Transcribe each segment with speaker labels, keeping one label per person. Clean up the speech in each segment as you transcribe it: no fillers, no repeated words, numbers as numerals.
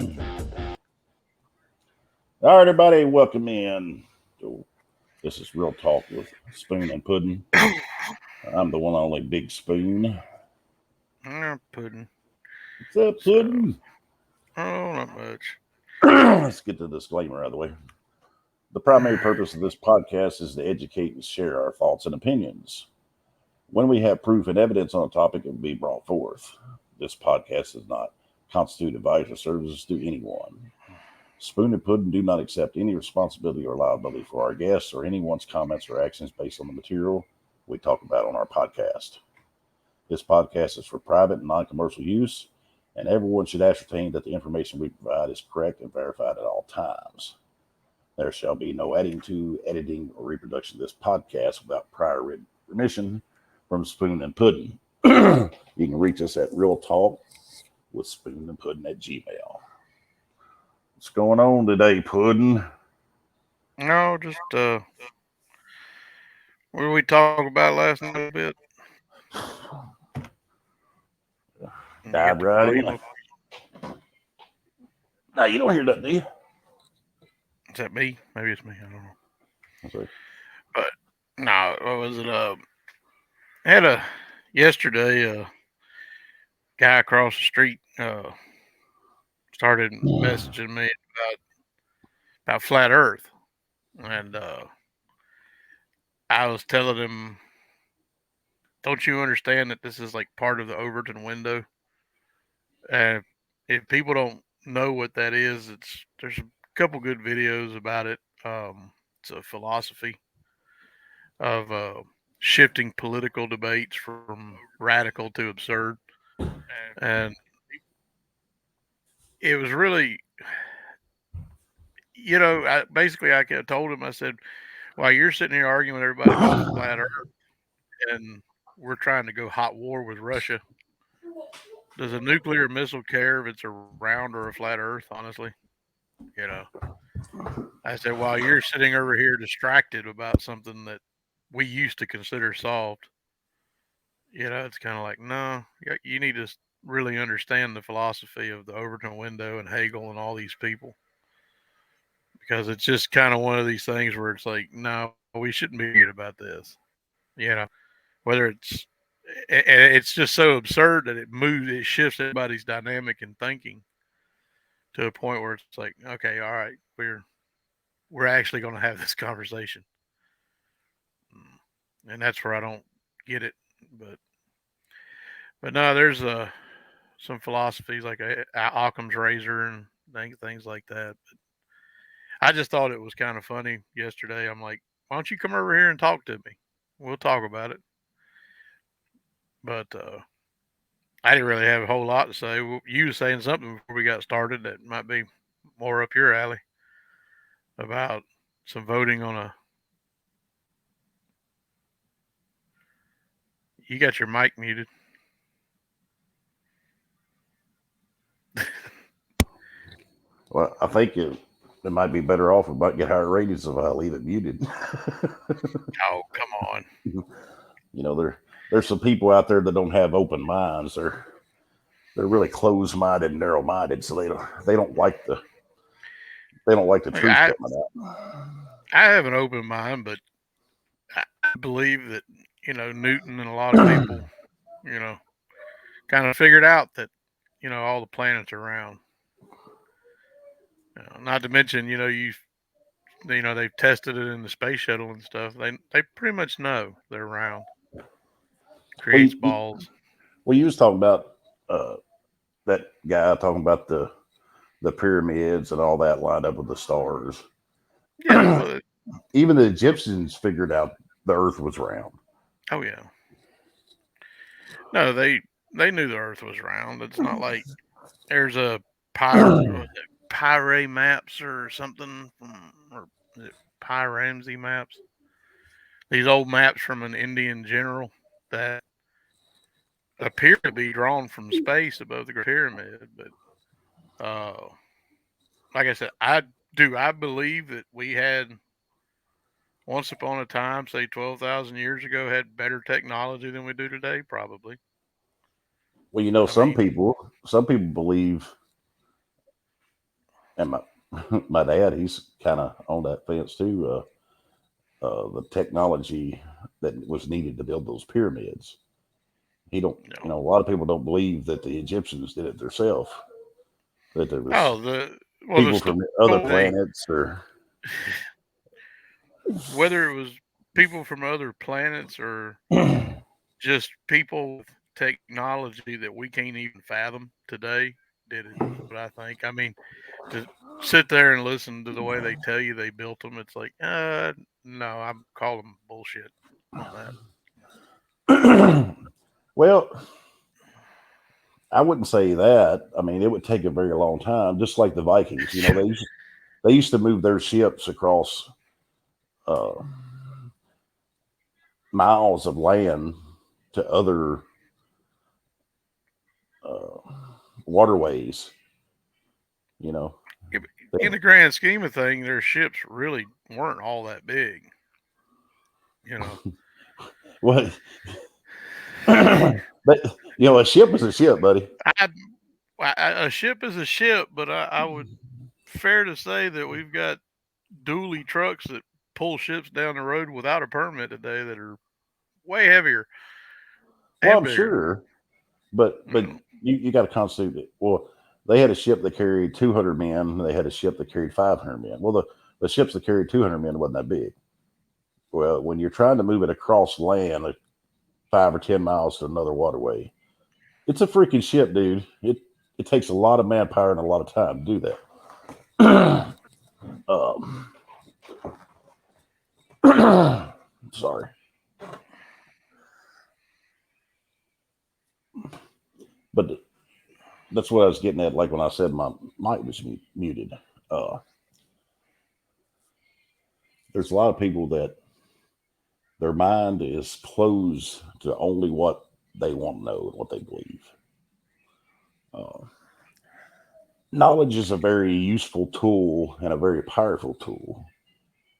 Speaker 1: All right, everybody, welcome in. This is Real Talk with Spoon and Puddin. I'm the one and only Big Spoon.
Speaker 2: Puddin.
Speaker 1: What's up,
Speaker 2: So,
Speaker 1: Puddin?
Speaker 2: not much.
Speaker 1: Let's get the disclaimer out of the way. The primary purpose of this podcast is to educate and share our thoughts and opinions. When we have proof and evidence on a topic, it will be brought forth. This podcast does not constitute advice or services to anyone. Spoon and Puddin do not accept any responsibility or liability for our guests or anyone's comments or actions based on the material we talk about on our podcast. This podcast is for private and non commercial use, and everyone should ascertain that the information we provide is correct and verified at all times. There shall be no adding to, editing, or reproduction of this podcast without prior written permission from Spoon and Puddin. You can reach us at Real Talk with Spoon and Puddin at Gmail. What's going on today, Puddin?
Speaker 2: No, just what did we talk about last night a bit? You got
Speaker 1: Dive
Speaker 2: the
Speaker 1: right
Speaker 2: volume
Speaker 1: in.
Speaker 2: up.
Speaker 1: No, you don't hear that, do you?
Speaker 2: Is that me? Maybe it's me. I don't know.
Speaker 1: Let's see.
Speaker 2: But no, what was it? I had yesterday guy across the street started messaging me about flat Earth, and I was telling him, "Don't you understand that this is like part of the Overton window?" And if people don't know what that is, there's a couple good videos about it. It's a philosophy of shifting political debates from radical to absurd, and it was really, I told him, I said, while you're sitting here arguing with everybody about flat Earth, and we're trying to go hot war with Russia, does a nuclear missile care if it's a round or a flat Earth? Honestly, you know. I said, while you're sitting over here distracted about something that we used to consider solved, it's kind of like, no, you need to really understand the philosophy of the Overton window and Hegel and all these people. Because it's just kind of one of these things where it's like, no, we shouldn't be arguing about this. Whether it's just so absurd that it shifts everybody's dynamic and thinking to a point where it's like, okay, all right, we're actually going to have this conversation. And that's where I don't get it. But no, there's some philosophies like Occam's razor and things like that. But I just thought it was kind of funny yesterday. I'm like, why don't you come over here and talk to me? We'll talk about it. But I didn't really have a whole lot to say. You were saying something before we got started that might be more up your alley about some voting on a. You got your mic muted.
Speaker 1: Well, I think it might be better off. It might get higher ratings if I leave it muted.
Speaker 2: Oh, come on.
Speaker 1: There's some people out there that don't have open minds. They're really closed minded and narrow minded, so they don't like the
Speaker 2: Like
Speaker 1: truth coming out.
Speaker 2: I have an open mind, but I believe that Newton and a lot of people you know kind of figured out that all the planets are round. Not to mention they've tested it in the space shuttle and stuff. They pretty much know they're round.
Speaker 1: Well,
Speaker 2: Creates balls.
Speaker 1: you was talking about uh, that guy talking about the pyramids and all that lined up with the stars.
Speaker 2: Yeah. Well,
Speaker 1: Even the Egyptians figured out the Earth was round.
Speaker 2: oh yeah. No, they knew the Earth was round. It's not like there's a Pyre maps or something or is it Pi Ramsey maps? These old maps from an Indian general that appear to be drawn from space above the Great Pyramid. But like I said, I believe that we had once upon a time, say 12,000 years ago, had better technology than we do today. Probably.
Speaker 1: Well,
Speaker 2: I
Speaker 1: some
Speaker 2: mean,
Speaker 1: people believe and my my dad, he's kind of on that fence too. The technology that was needed to build those pyramids. He don't,
Speaker 2: No.
Speaker 1: you know, a lot of people don't believe that the Egyptians did it themselves. That there was
Speaker 2: Oh, the
Speaker 1: people from other
Speaker 2: story,
Speaker 1: planets, or
Speaker 2: whether it was people from other planets or just people with technology that we can't even fathom today did it, is what I think. I mean, to sit there and listen to the way they tell you they built them, it's like, no, I'm calling bullshit on that.
Speaker 1: well, I wouldn't say that. I mean, it would take a very long time, just like the Vikings. You know, they used to move their ships across uh, miles of land to other uh, waterways. You know, they,
Speaker 2: In the grand scheme of things, their ships really weren't all that big. You know,
Speaker 1: what? But you know, a ship is a ship, buddy.
Speaker 2: I, a ship is a ship, but I would fair to say that we've got dually trucks that pull ships down the road without a permit today that are way heavier
Speaker 1: Well,
Speaker 2: and
Speaker 1: I'm
Speaker 2: bigger.
Speaker 1: sure, but
Speaker 2: You
Speaker 1: you got to constitute it. Well, they had a ship that carried 200 men. They had a ship that carried 500 men. Well, the ships that carried 200 men wasn't that big. Well, when you're trying to move it across land, like 5 or 10 miles to another waterway, it's a freaking ship, dude. It takes a lot of manpower and a lot of time to do that. um, sorry, but that's what I was getting at. Like when I said my mic was muted. Uh, there's a lot of people that their mind is closed to only what they want to know and what they believe. Uh, Knowledge is a very useful tool and a very powerful tool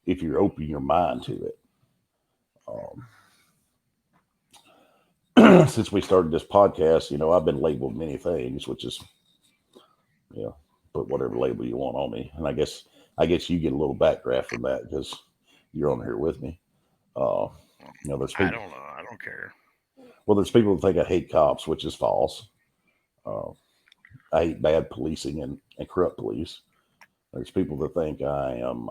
Speaker 1: if you're opening your mind to it. Since we started this podcast, you know, I've been labeled many things, which is, you know, put whatever label you want on me. And I guess you get a little backdraft from that because you're on here with me. Uh, you know, there's
Speaker 2: I
Speaker 1: people.
Speaker 2: don't know. I don't care.
Speaker 1: Well, there's people that think I hate cops, which is false. Uh, I hate bad policing and corrupt police. There's people that think I am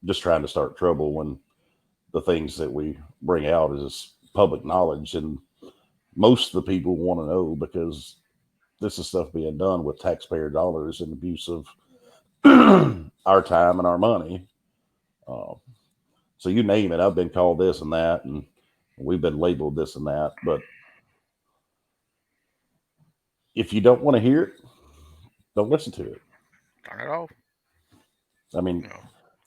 Speaker 1: just trying to start trouble when the things that we bring out is public knowledge, and most of the people want to know because this is stuff being done with taxpayer dollars and abuse of our time and our money. Uh, so you name it, I've been called this and that, and we've been labeled this and that. But if you don't want to hear it, don't listen to it.
Speaker 2: Turn it off.
Speaker 1: I mean,
Speaker 2: No.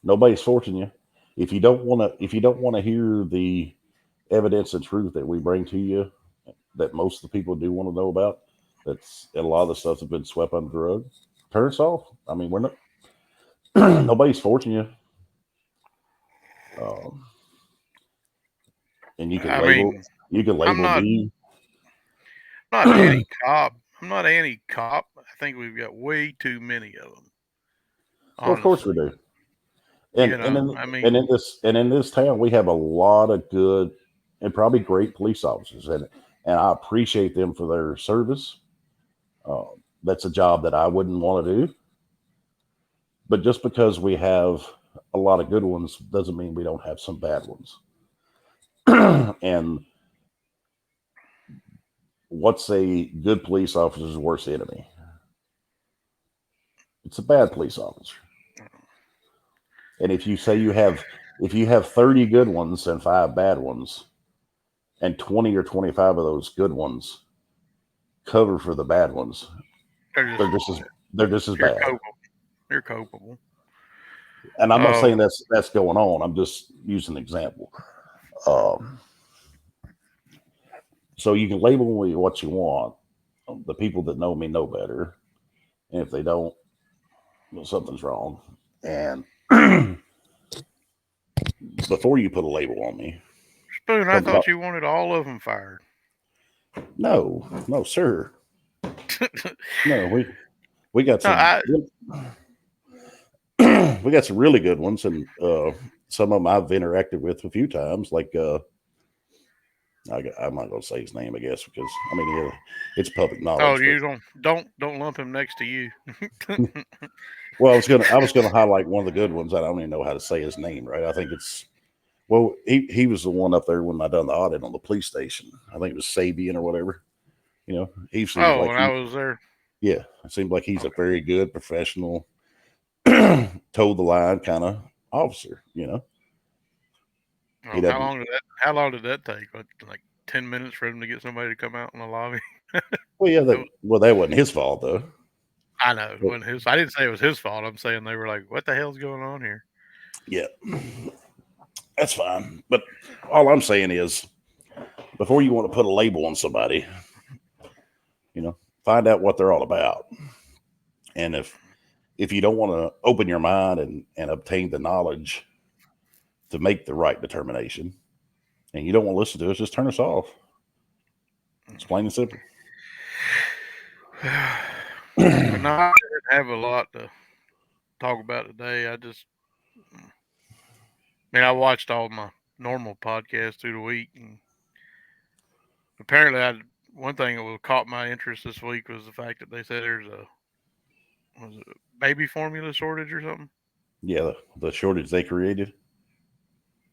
Speaker 1: nobody's forcing you. If you don't want to hear the evidence and truth that we bring to you, that most of the people do want to know about, that's a lot of the stuff that's been swept under the rug. Turn us off. I mean, we're not. Nobody's forcing you. Um, and you can
Speaker 2: I
Speaker 1: label.
Speaker 2: mean,
Speaker 1: You can
Speaker 2: I'm
Speaker 1: label
Speaker 2: not
Speaker 1: me.
Speaker 2: not anti-cop. I'm not anti-cop. I think we've got way too many of them.
Speaker 1: Well, of course we
Speaker 2: Honestly,
Speaker 1: do. And and in,
Speaker 2: I
Speaker 1: and
Speaker 2: mean,
Speaker 1: in this town, we have a lot of good and probably great police officers, and I appreciate them for their service. Uh, that's a job that I wouldn't want to do. But just because we have a lot of good ones doesn't mean we don't have some bad ones. And what's a good police officer's worst enemy? It's a bad police officer. And if you have 30 good ones and 5 bad ones, and 20 or 25 of those good ones cover for the bad ones,
Speaker 2: they're
Speaker 1: they're
Speaker 2: just
Speaker 1: just as they're just as
Speaker 2: you're
Speaker 1: bad.
Speaker 2: culpable. You're culpable.
Speaker 1: And I'm not saying
Speaker 2: Um,
Speaker 1: that's going on. I'm just using an example. Um, so you can label me what you want. The people that know me know better, and if they don't, well, something's wrong. And before you put a label on me,
Speaker 2: Spoon, I
Speaker 1: don't talk.
Speaker 2: thought you wanted all of them fired.
Speaker 1: No, no, sir. No, We got
Speaker 2: No,
Speaker 1: some. We got some really good ones, and some of them I've interacted with a few times. Like I'm not going to say his name, I guess, because I mean it's public
Speaker 2: oh,
Speaker 1: knowledge. But
Speaker 2: you don't lump him next to you.
Speaker 1: well, I was gonna highlight one of the good ones. I don't even know how to say his name right. I think it's well, he was the one up there when I done the audit on the police station. I think it was Sabian or whatever. He seems
Speaker 2: Oh,
Speaker 1: like
Speaker 2: when I was there.
Speaker 1: yeah, it seems like he's a
Speaker 2: Okay.
Speaker 1: very good professional, toe the line kind of officer. He
Speaker 2: Oh, how
Speaker 1: doesn't.
Speaker 2: long did that? How long did that take? What, like 10 minutes for him to get somebody to come out in the lobby?
Speaker 1: Well, yeah,
Speaker 2: That was,
Speaker 1: that wasn't his fault though.
Speaker 2: I know it
Speaker 1: But
Speaker 2: wasn't his. I didn't say it was his fault. I'm saying they were like, "What the hell's going on here?"
Speaker 1: yeah, that's fine. But all I'm saying is, before you want to put a label on somebody, find out what they're all about. And if you don't want to open your mind and obtain the knowledge to make the right determination, and you don't want to listen to us, just turn us off. It's plain and simple.
Speaker 2: But no, I didn't have a lot to talk about today. I watched all my normal podcasts through the week, and apparently, one thing that caught my interest this week was the fact that they said there's a was it a baby formula shortage or something.
Speaker 1: Yeah, the shortage they created.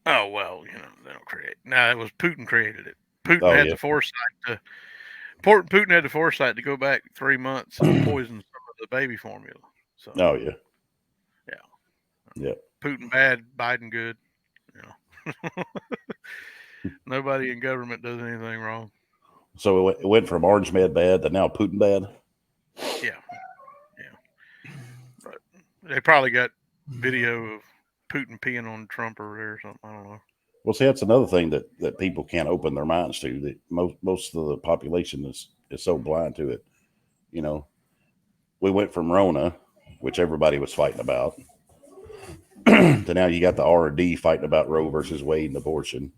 Speaker 2: Oh well, they don't create. No, it was Putin created it. Putin
Speaker 1: Oh
Speaker 2: had
Speaker 1: yeah.
Speaker 2: the foresight to Putin had the foresight to go back 3 months and poison some of the baby formula. So
Speaker 1: Oh yeah.
Speaker 2: yeah,
Speaker 1: Yeah.
Speaker 2: Putin bad, Biden good. You know, nobody in government does anything wrong.
Speaker 1: So it went from Orange Med bad to now Putin bad.
Speaker 2: Yeah, yeah. But they probably got video of Putin peeing on Trump over there or something. I don't know.
Speaker 1: Well, see, that's another thing that people can't open their minds to. That most of the population is so blind to it. You know, we went from Rona, which everybody was fighting about, to now you got the R&D fighting about Roe versus Wade and abortion.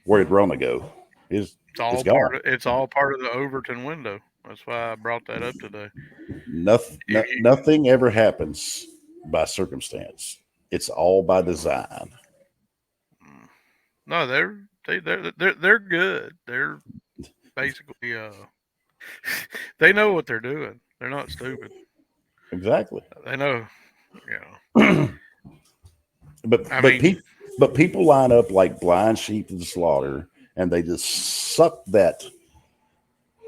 Speaker 1: Where did Rona go? Is it's gone.
Speaker 2: It's all part of the Overton window. That's why I brought that up today.
Speaker 1: Nothing,
Speaker 2: If you,
Speaker 1: nothing ever happens by circumstance. It's all by design.
Speaker 2: mm, no, they're good. They're basically they know what they're doing. They're not stupid.
Speaker 1: Exactly.
Speaker 2: They know. Yeah.
Speaker 1: but
Speaker 2: I
Speaker 1: but
Speaker 2: mean,
Speaker 1: people but people line up like blind sheep to the slaughter, and they just suck that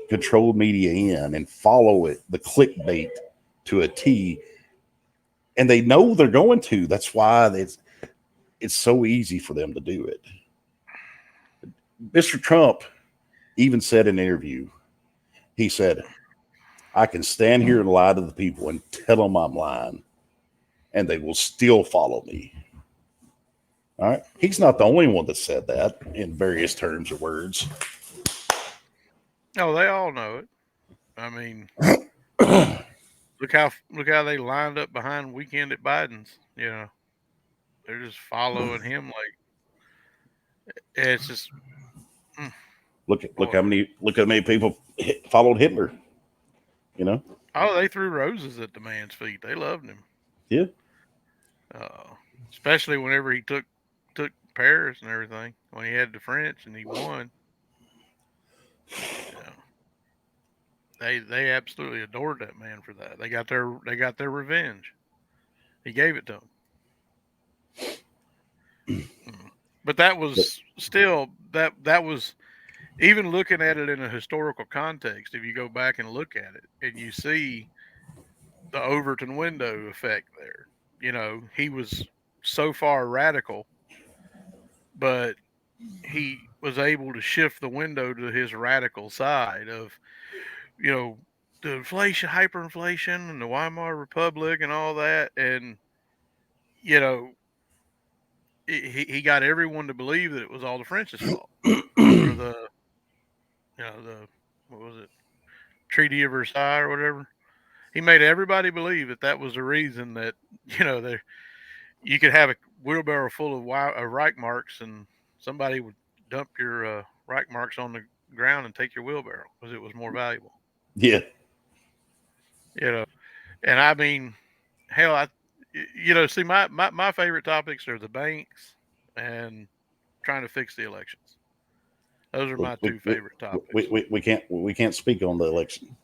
Speaker 1: controlled media in and follow it, the clickbait to a T, and they know they're going to. That's why it's so easy for them to do it. Mr. Trump even said in an interview, he said, "I can stand here and lie to the people and tell them I'm lying, and they will still follow me." All right. He's not the only one that said that in various terms or words.
Speaker 2: no, they all know it. I mean, look how they lined up behind Weekend at Biden's. They're just following him like it's just mm, boy.
Speaker 1: Look how many people followed Hitler. You know.
Speaker 2: Oh, they threw roses at the man's feet. They loved him.
Speaker 1: Yeah.
Speaker 2: Uh, Especially whenever he took Paris and everything when he had the French and he won. Yeah, they absolutely adored that man for that. They got their revenge. He gave it to them. But that
Speaker 1: But
Speaker 2: was still that was even looking at it in a historical context. If you go back and look at it and you see the Overton window effect there, he was so far radical, but he was able to shift the window to his radical side of you know the inflation, hyperinflation, and the Weimar Republic and all that, and you know he got everyone to believe that it was all the French's fault for the what was it, Treaty of Versailles or whatever. He made everybody believe that that was the reason that there you could have a wheelbarrow full of Reich marks and somebody would dump your Reich marks on the ground and take your wheelbarrow because it was more valuable.
Speaker 1: yeah.
Speaker 2: You know, And I mean, hell, see, my favorite topics are the banks and trying to fix the elections. Those are
Speaker 1: We,
Speaker 2: my
Speaker 1: we,
Speaker 2: two
Speaker 1: we,
Speaker 2: favorite topics.
Speaker 1: we can't speak on the election.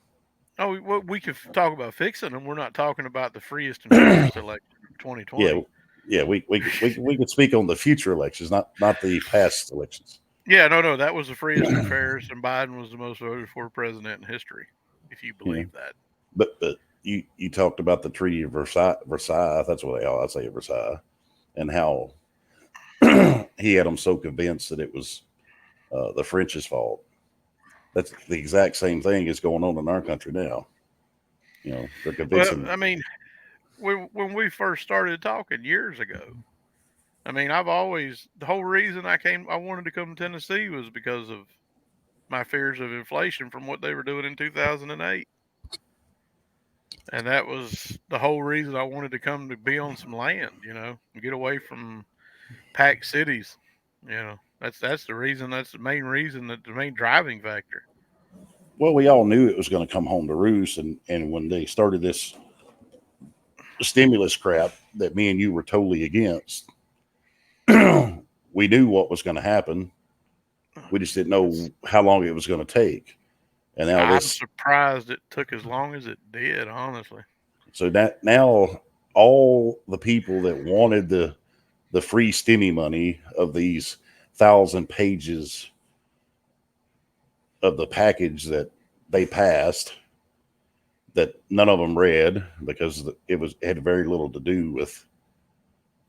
Speaker 2: Oh, we can talk about fixing them. We're not talking about the freest and fairest election of
Speaker 1: Yeah,
Speaker 2: 2020.
Speaker 1: yeah, we could speak on the future elections, not the past elections.
Speaker 2: Yeah, no, that was the freest and fairest, and Biden was the most voted for president in history, if you
Speaker 1: Yeah,
Speaker 2: believe that.
Speaker 1: but you talked about the Treaty of Versailles. That's what I say, Versailles, and how he had them so convinced that it was the French's fault. That's the exact same thing is going on in our country now. They're
Speaker 2: Well,
Speaker 1: convincing.
Speaker 2: I mean, when we first started talking years ago, I mean, the whole reason I wanted to come to Tennessee was because of my fears of inflation from what they were doing in 2008. And that was the whole reason I wanted to come to be on some land, and get away from packed cities. That's the reason. That's the main reason. That the main driving factor.
Speaker 1: Well, we all knew it was going to come home to roost, and when they started this stimulus crap that me and you were totally against, we knew what was going to happen. We just didn't know how long it was going to take. And now
Speaker 2: I'm
Speaker 1: this,
Speaker 2: surprised it took as long as it did. Honestly,
Speaker 1: so that now all the people that wanted the free stimmy money of these 1,000 pages of the package that they passed, that none of them read because it had very little to do with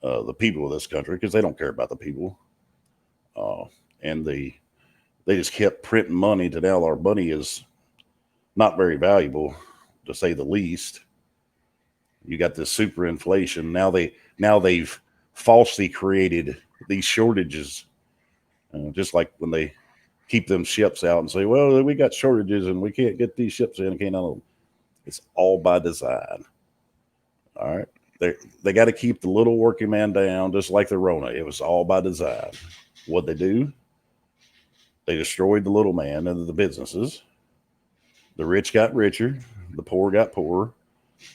Speaker 1: the people of this country because they don't care about the people, uh, and they just kept printing money to now our money is not very valuable, to say the least. You got this super inflation. Now they've falsely created these shortages, just like when they keep them ships out and say, "Well, we got shortages and we can't get these ships in." Can't know. It's all by design. All right, they got to keep the little working man down, just like the Rona. It was all by design. What they do? They destroyed the little man and the businesses. The rich got richer. The poor got poorer.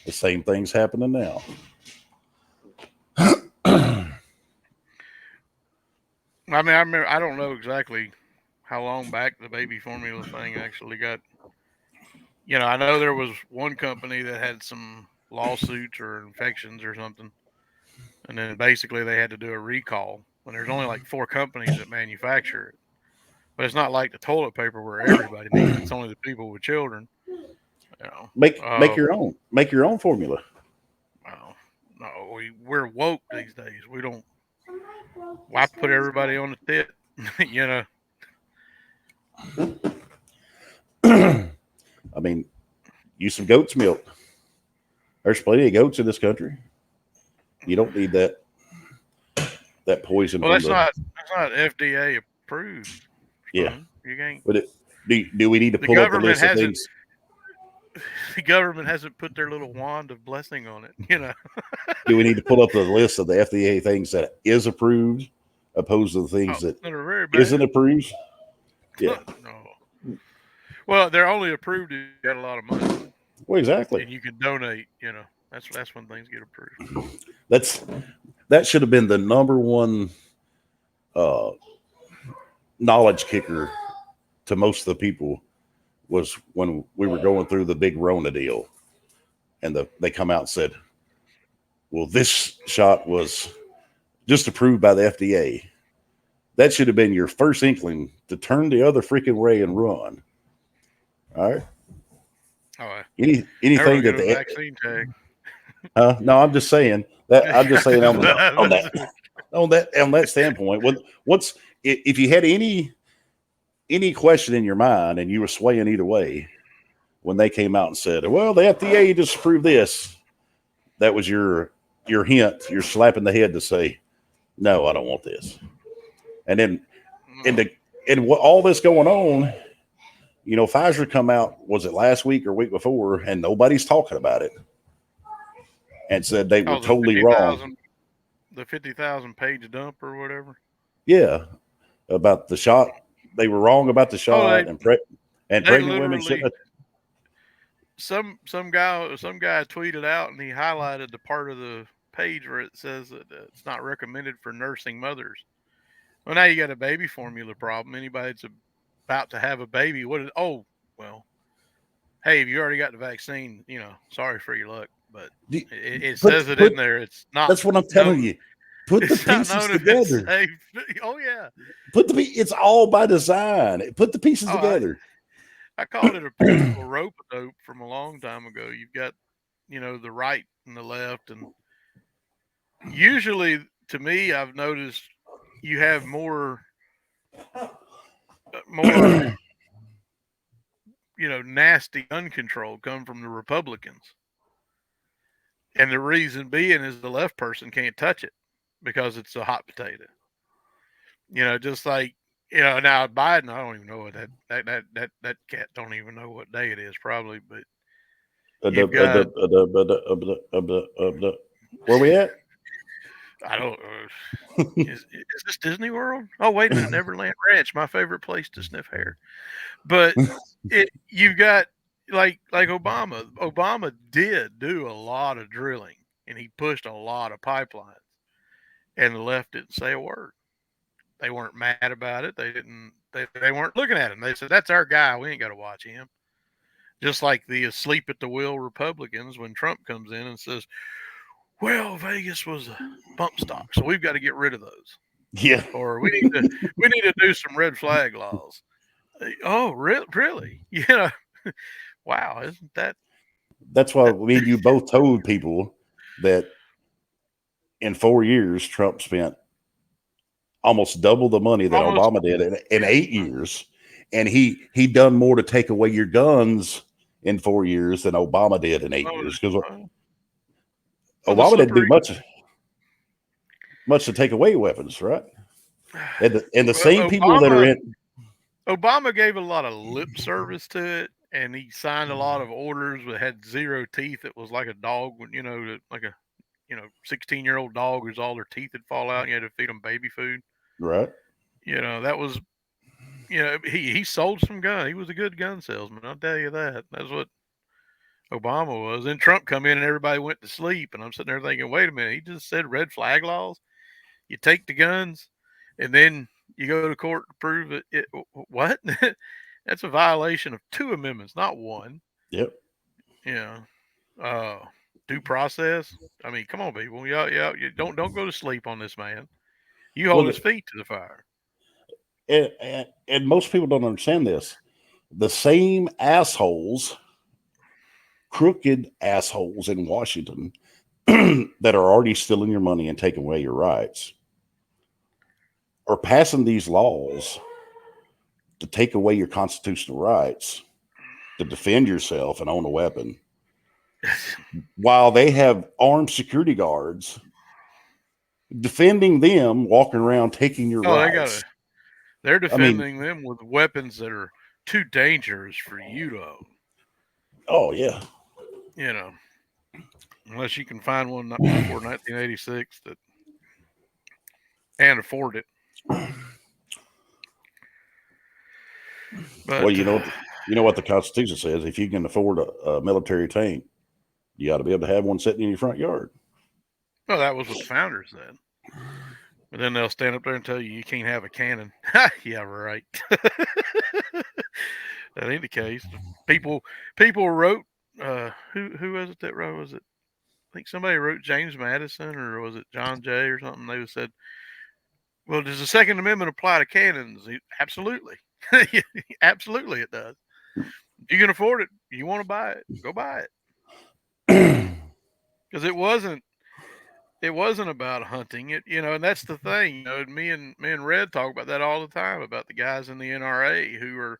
Speaker 1: The same thing's happening now.
Speaker 2: I mean, I remember. I don't know exactly how long back the baby formula thing actually got. I know there was one company that had some lawsuits or infections or something, and then basically they had to do a recall. And there's only like 4 companies that manufacture it, but it's not like the toilet paper where everybody needs it. It's only the people with children. You know,
Speaker 1: Make your own. Make your own formula.
Speaker 2: well, no, we're woke these days. We don't. Why put everybody on the tit? you know.
Speaker 1: I mean, use some goat's milk. There's plenty of goats in this country. You don't need that poison
Speaker 2: Well,
Speaker 1: from the.
Speaker 2: that's not FDA approved,
Speaker 1: Yeah,
Speaker 2: Spoon. You can't.
Speaker 1: but do we need to
Speaker 2: The
Speaker 1: pull up the
Speaker 2: government
Speaker 1: list of
Speaker 2: hasn't.
Speaker 1: things?
Speaker 2: The government hasn't put their little wand of blessing on it.
Speaker 1: Do we need to pull up the list of the FDA things that is approved, opposed to the things
Speaker 2: Oh,
Speaker 1: that
Speaker 2: that are very
Speaker 1: isn't
Speaker 2: bad.
Speaker 1: approved? Yeah.
Speaker 2: No. Well, they're only approved if you got a lot of money
Speaker 1: Well, exactly.
Speaker 2: and you can donate. That's when things get approved.
Speaker 1: That's that should have been the number one uh, knowledge kicker to most of the people was when we were going through the big Rona deal, and they come out and said, "Well, this shot was just approved by the FDA." That should have been your first inkling to turn the other freaking way and run. All right.
Speaker 2: Oh, never
Speaker 1: Anything
Speaker 2: gonna
Speaker 1: that
Speaker 2: get a
Speaker 1: the
Speaker 2: vaccine tag.
Speaker 1: no, I'm just saying that. I'm just saying on that standpoint. What's if you had any question in your mind and you were swaying either way when they came out and said, "Well, the FDA just approved this," that was your hint, your slap in the head to say, "No, I don't want this." And then and what all this going on, Pfizer come out, was it last week or week before, and nobody's talking about it, and said they were
Speaker 2: Oh, the
Speaker 1: totally
Speaker 2: fifty
Speaker 1: wrong.
Speaker 2: thousand, the 50,000 page dump or whatever.
Speaker 1: Yeah, about the shot. They were wrong about the
Speaker 2: Oh,
Speaker 1: shot, and
Speaker 2: they
Speaker 1: pregnant women
Speaker 2: literally
Speaker 1: shouldn't.
Speaker 2: some guy tweeted out and he highlighted the part of the page where it says that it's not recommended for nursing mothers. Well, now you got a baby formula problem. Anybody that's about to have a baby, oh, well, hey, if you already got the vaccine, sorry for your luck, but it
Speaker 1: Put,
Speaker 2: says it
Speaker 1: put,
Speaker 2: in there. It's not
Speaker 1: that's what I'm telling
Speaker 2: known.
Speaker 1: you. Put the
Speaker 2: It's not
Speaker 1: pieces
Speaker 2: known if it's
Speaker 1: together.
Speaker 2: safe. Oh yeah.
Speaker 1: It's all by design. Put the pieces
Speaker 2: Oh,
Speaker 1: together.
Speaker 2: I called it a political rope a dope from a long time ago. You've got, the right and the left, and usually, to me, I've noticed you have more nasty gun control come from the Republicans. And the reason being is the left person can't touch it because it's a hot potato. Just like now Biden, I don't even know what that cat don't even know what day it is probably, but you've got
Speaker 1: Where we at?
Speaker 2: I don't is this Disney World? Oh wait a minute, Neverland Ranch, my favorite place to sniff hair. But you've got like Obama. Obama did do a lot of drilling and he pushed a lot of pipelines, and the left didn't say a word. They weren't mad about it. They didn't. They weren't looking at him. They said, "That's our guy. We ain't got to watch him." Just like the asleep at the wheel Republicans when Trump comes in and says, "Well, Vegas was a bump stock, so we've got to get rid of those."
Speaker 1: Yeah.
Speaker 2: Or we need to do some red flag laws. Oh, really? Wow, isn't that?
Speaker 1: That's why me and you both told people that in 4 years, Trump spent almost double the money that
Speaker 2: Almost,
Speaker 1: Obama did in
Speaker 2: yeah.
Speaker 1: 8 years. And he done more to take away your guns in 4 years than Obama did in 8 years. Because Obama didn't do much to take away weapons, right? And the same people that are in
Speaker 2: Obama gave a lot of lip service to it, and he signed a lot of orders that had zero teeth. It was like a dog, like a 16-year-old dog whose all their teeth would fall out, and you had to feed them baby food.
Speaker 1: right.
Speaker 2: That was he sold some gun. He was a good gun salesman. I'll tell you that. That's what Obama was. Then Trump come in and everybody went to sleep, and I'm sitting there thinking, wait a minute, he just said red flag laws. You take the guns, and then you go to court to prove it. What? That's a violation of 2 amendments, not 1.
Speaker 1: Yep.
Speaker 2: Yeah. Uh, Due process. I mean, come on, people. Yeah. You don't go to sleep on this man. You hold
Speaker 1: Well,
Speaker 2: his feet to the fire.
Speaker 1: and most people don't understand this. The same assholes, crooked assholes in Washington that are already stealing your money and taking away your rights are passing these laws to take away your constitutional rights to defend yourself and own a weapon, while they have armed security guards defending them, walking around taking your
Speaker 2: Oh,
Speaker 1: rights.
Speaker 2: they're
Speaker 1: I mean,
Speaker 2: defending them with weapons that are too dangerous for you to own.
Speaker 1: oh yeah.
Speaker 2: Unless you can find one before 1986 that and afford it. But
Speaker 1: Well, you know what the Constitution says. If you can afford a military tank, you got to be able to have one sitting in your front yard.
Speaker 2: well, that was what the founders said. But then they'll stand up there and tell you can't have a cannon. Yeah, right. That ain't the case. People wrote. Who was it that wrote? Was it? I think somebody wrote James Madison, or was it John Jay or something? They said, "Well, does the Second Amendment apply to cannons?" Absolutely, absolutely, it does. You can afford it. You want to buy it? Go buy it. Because it wasn't about hunting. And that's the thing. Me and Red talk about that all the time about the guys in the NRA who are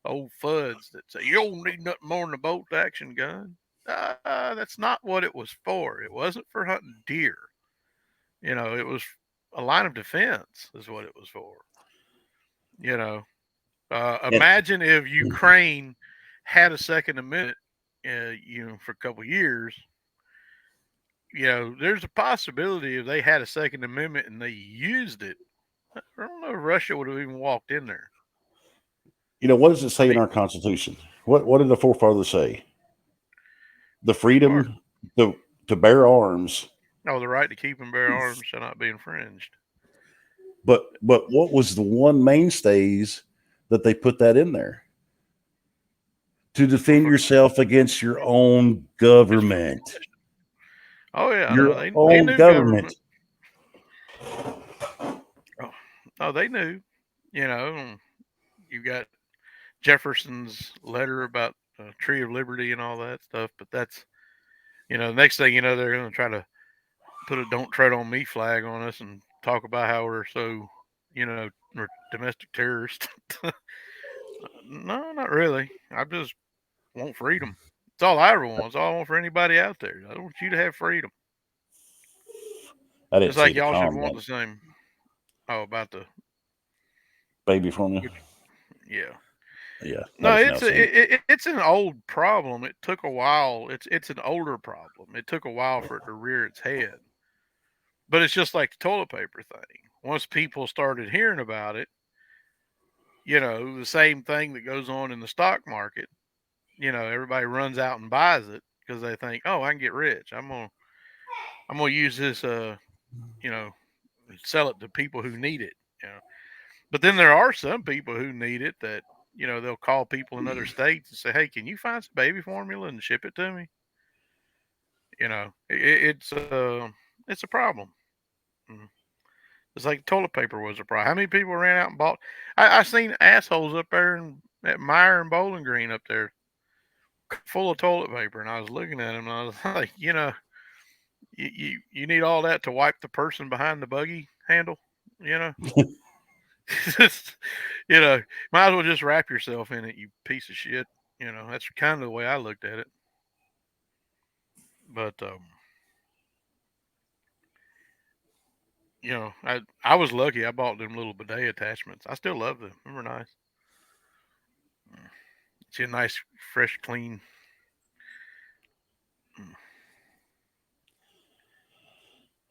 Speaker 2: old fuds that say you don't need nothing more than a bolt action gun. That's not what it was for. It wasn't for hunting deer. It was a line of defense is what it was for. You know,
Speaker 1: And,
Speaker 2: Imagine if Ukraine had a Second Amendment, for a couple of years. There's a possibility if they had a Second Amendment and they used it, I don't know if Russia would have even walked in there.
Speaker 1: what does it
Speaker 2: I
Speaker 1: say in
Speaker 2: mean,
Speaker 1: our Constitution? What did the forefathers say? the
Speaker 2: Which part?
Speaker 1: freedom to bear arms.
Speaker 2: Oh, the right to keep and bear arms shall not be infringed.
Speaker 1: But what was the one mainstays that they put that in there? To defend
Speaker 2: For,
Speaker 1: yourself against your own
Speaker 2: it's for
Speaker 1: government.
Speaker 2: oh yeah,
Speaker 1: Your
Speaker 2: no, they
Speaker 1: own
Speaker 2: knew
Speaker 1: government.
Speaker 2: government. Oh, oh, they knew. You know, you got Jefferson's letter about Tree of Liberty and all that stuff. But that's the next thing you know, they're going to try to put a "Don't Tread on Me" flag on us and talk about how we're so we're domestic terrorists. No, not really. I just want freedom. It's all I ever want. It's all I want for anybody out there. I want you to have freedom.
Speaker 1: I didn't
Speaker 2: Just
Speaker 1: see
Speaker 2: like
Speaker 1: the
Speaker 2: y'all should want
Speaker 1: comment.
Speaker 2: the same. Oh, about the
Speaker 1: Baby formula.
Speaker 2: which, yeah.
Speaker 1: Yeah, that
Speaker 2: No,
Speaker 1: is now seen.
Speaker 2: it's an old problem. It took a while. It's an older problem. It took a while for it to rear its head. But it's just like the toilet paper thing. Once people started hearing about it, the same thing that goes on in the stock market. Everybody runs out and buys it because they think, oh, I can get rich. I'm gonna use this. You know, sell it to people who need it. But then there are some people who need it that they'll call people in other states and say, hey, can you find some baby formula and ship it to me? It's a problem. Mm. It's like toilet paper was a problem. How many people ran out and bought? I seen assholes up there at Meyer and Bowling Green up there, full of toilet paper, and I was looking at them and I was like, you need all that to wipe the person behind the buggy handle, you know. you know, might as well just wrap yourself in it, you piece of shit. That's kind of the way I looked at it. But I was lucky. I bought them little bidet attachments. I still love them. They were nice. It's a nice, fresh, clean.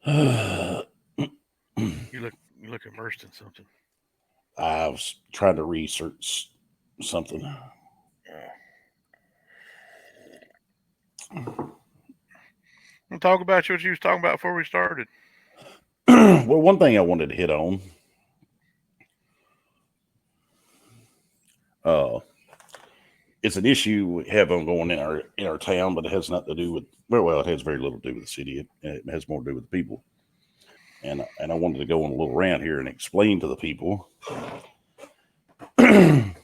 Speaker 1: I
Speaker 2: You look immersed in something.
Speaker 1: was trying to research something.
Speaker 2: We'll talk about what you was talking about before we started.
Speaker 1: Well, one thing I wanted to hit on. Uh, it's an issue we have ongoing in our town, but it has nothing to do with it has very little to do with the city. It has more to do with the people. And I wanted to go on a little rant here and explain to the people. Portland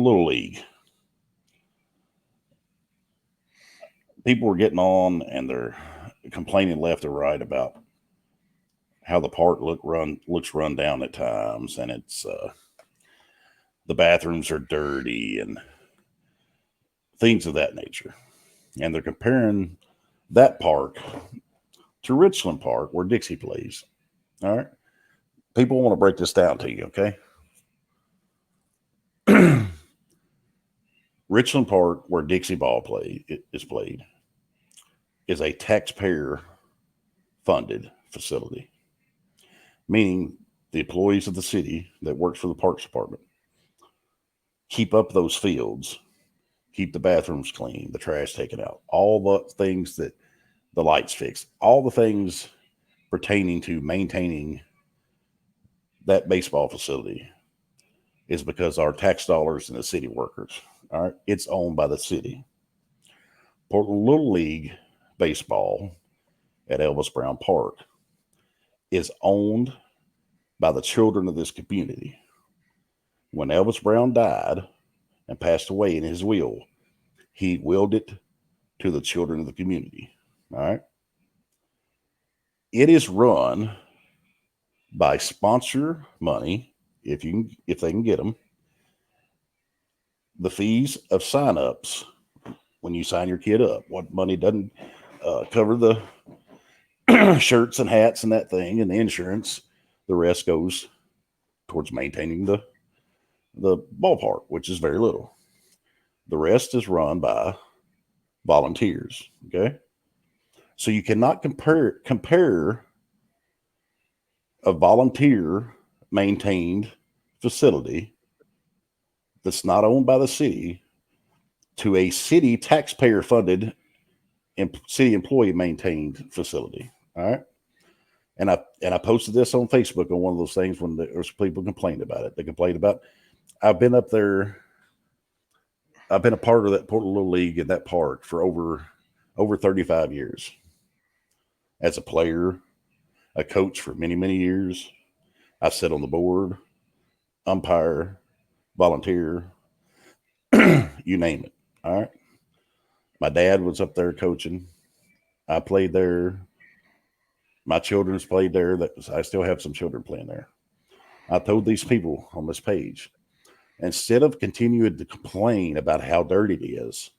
Speaker 1: Little League. People were getting on and they're complaining left or right about how the park looks run down at times, and it's the bathrooms are dirty and things of that nature. And they're comparing that park to Richland Park, where Dixie plays. All right, people want to break this down to you, okay? Richland Park, where Dixie ball is played, is a taxpayer funded facility, meaning the employees of the city that works for the parks department keep up those fields, keep the bathrooms clean, the trash taken out, all the things that the lights fixed, all the things pertaining to maintaining that baseball facility is because our tax dollars and the city workers. All right, it's owned by the city. Portland Little League baseball at Elvis Brown Park is owned by the children of this community. When Elvis Brown died and passed away in his will, he willed it to the children of the community. All right. It is run by sponsor money, if they can get them. The fees of signups when you sign your kid up. What money doesn't cover the shirts and hats and that thing and the insurance. The rest goes towards maintaining the ballpark, which is very little. The rest is run by volunteers. Okay, so you cannot compare a volunteer maintained facility that's not owned by the city to a city taxpayer funded city employee maintained facility. All right. And I posted this on Facebook on one of those things when there's people complained about it. They complained about I've been up there. I've been a part of that Portland Little League in that park for over 35 years. As a player, a coach for many years. I've sat on the board, umpire, volunteer, you name it. All right. My dad was up there coaching. I played there. My children's played there. I still have some children playing there. I told these people on this page, instead of continuing to complain about how dirty it is,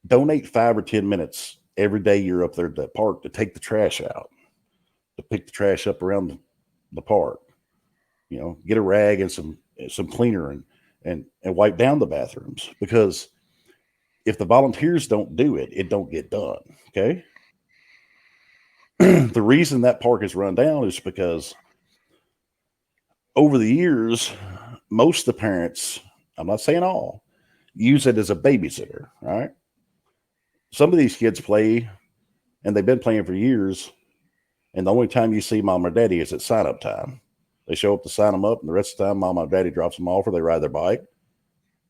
Speaker 1: donate 5 or 10 minutes every day you're up there at that park to take the trash out, to pick the trash up around the park. You know, get a rag and some cleaner and wipe down the bathrooms, because if the volunteers don't do it, it don't get done. Okay. The reason that park is run down is because over the years, most of the parents, I'm not saying all, use it as a babysitter. All right. Some of these kids play, and they've been playing for years, and the only time you see mom or daddy is at sign up time. They show up to sign them up, and the rest of the time, mom or daddy drops them off, or they ride their bike,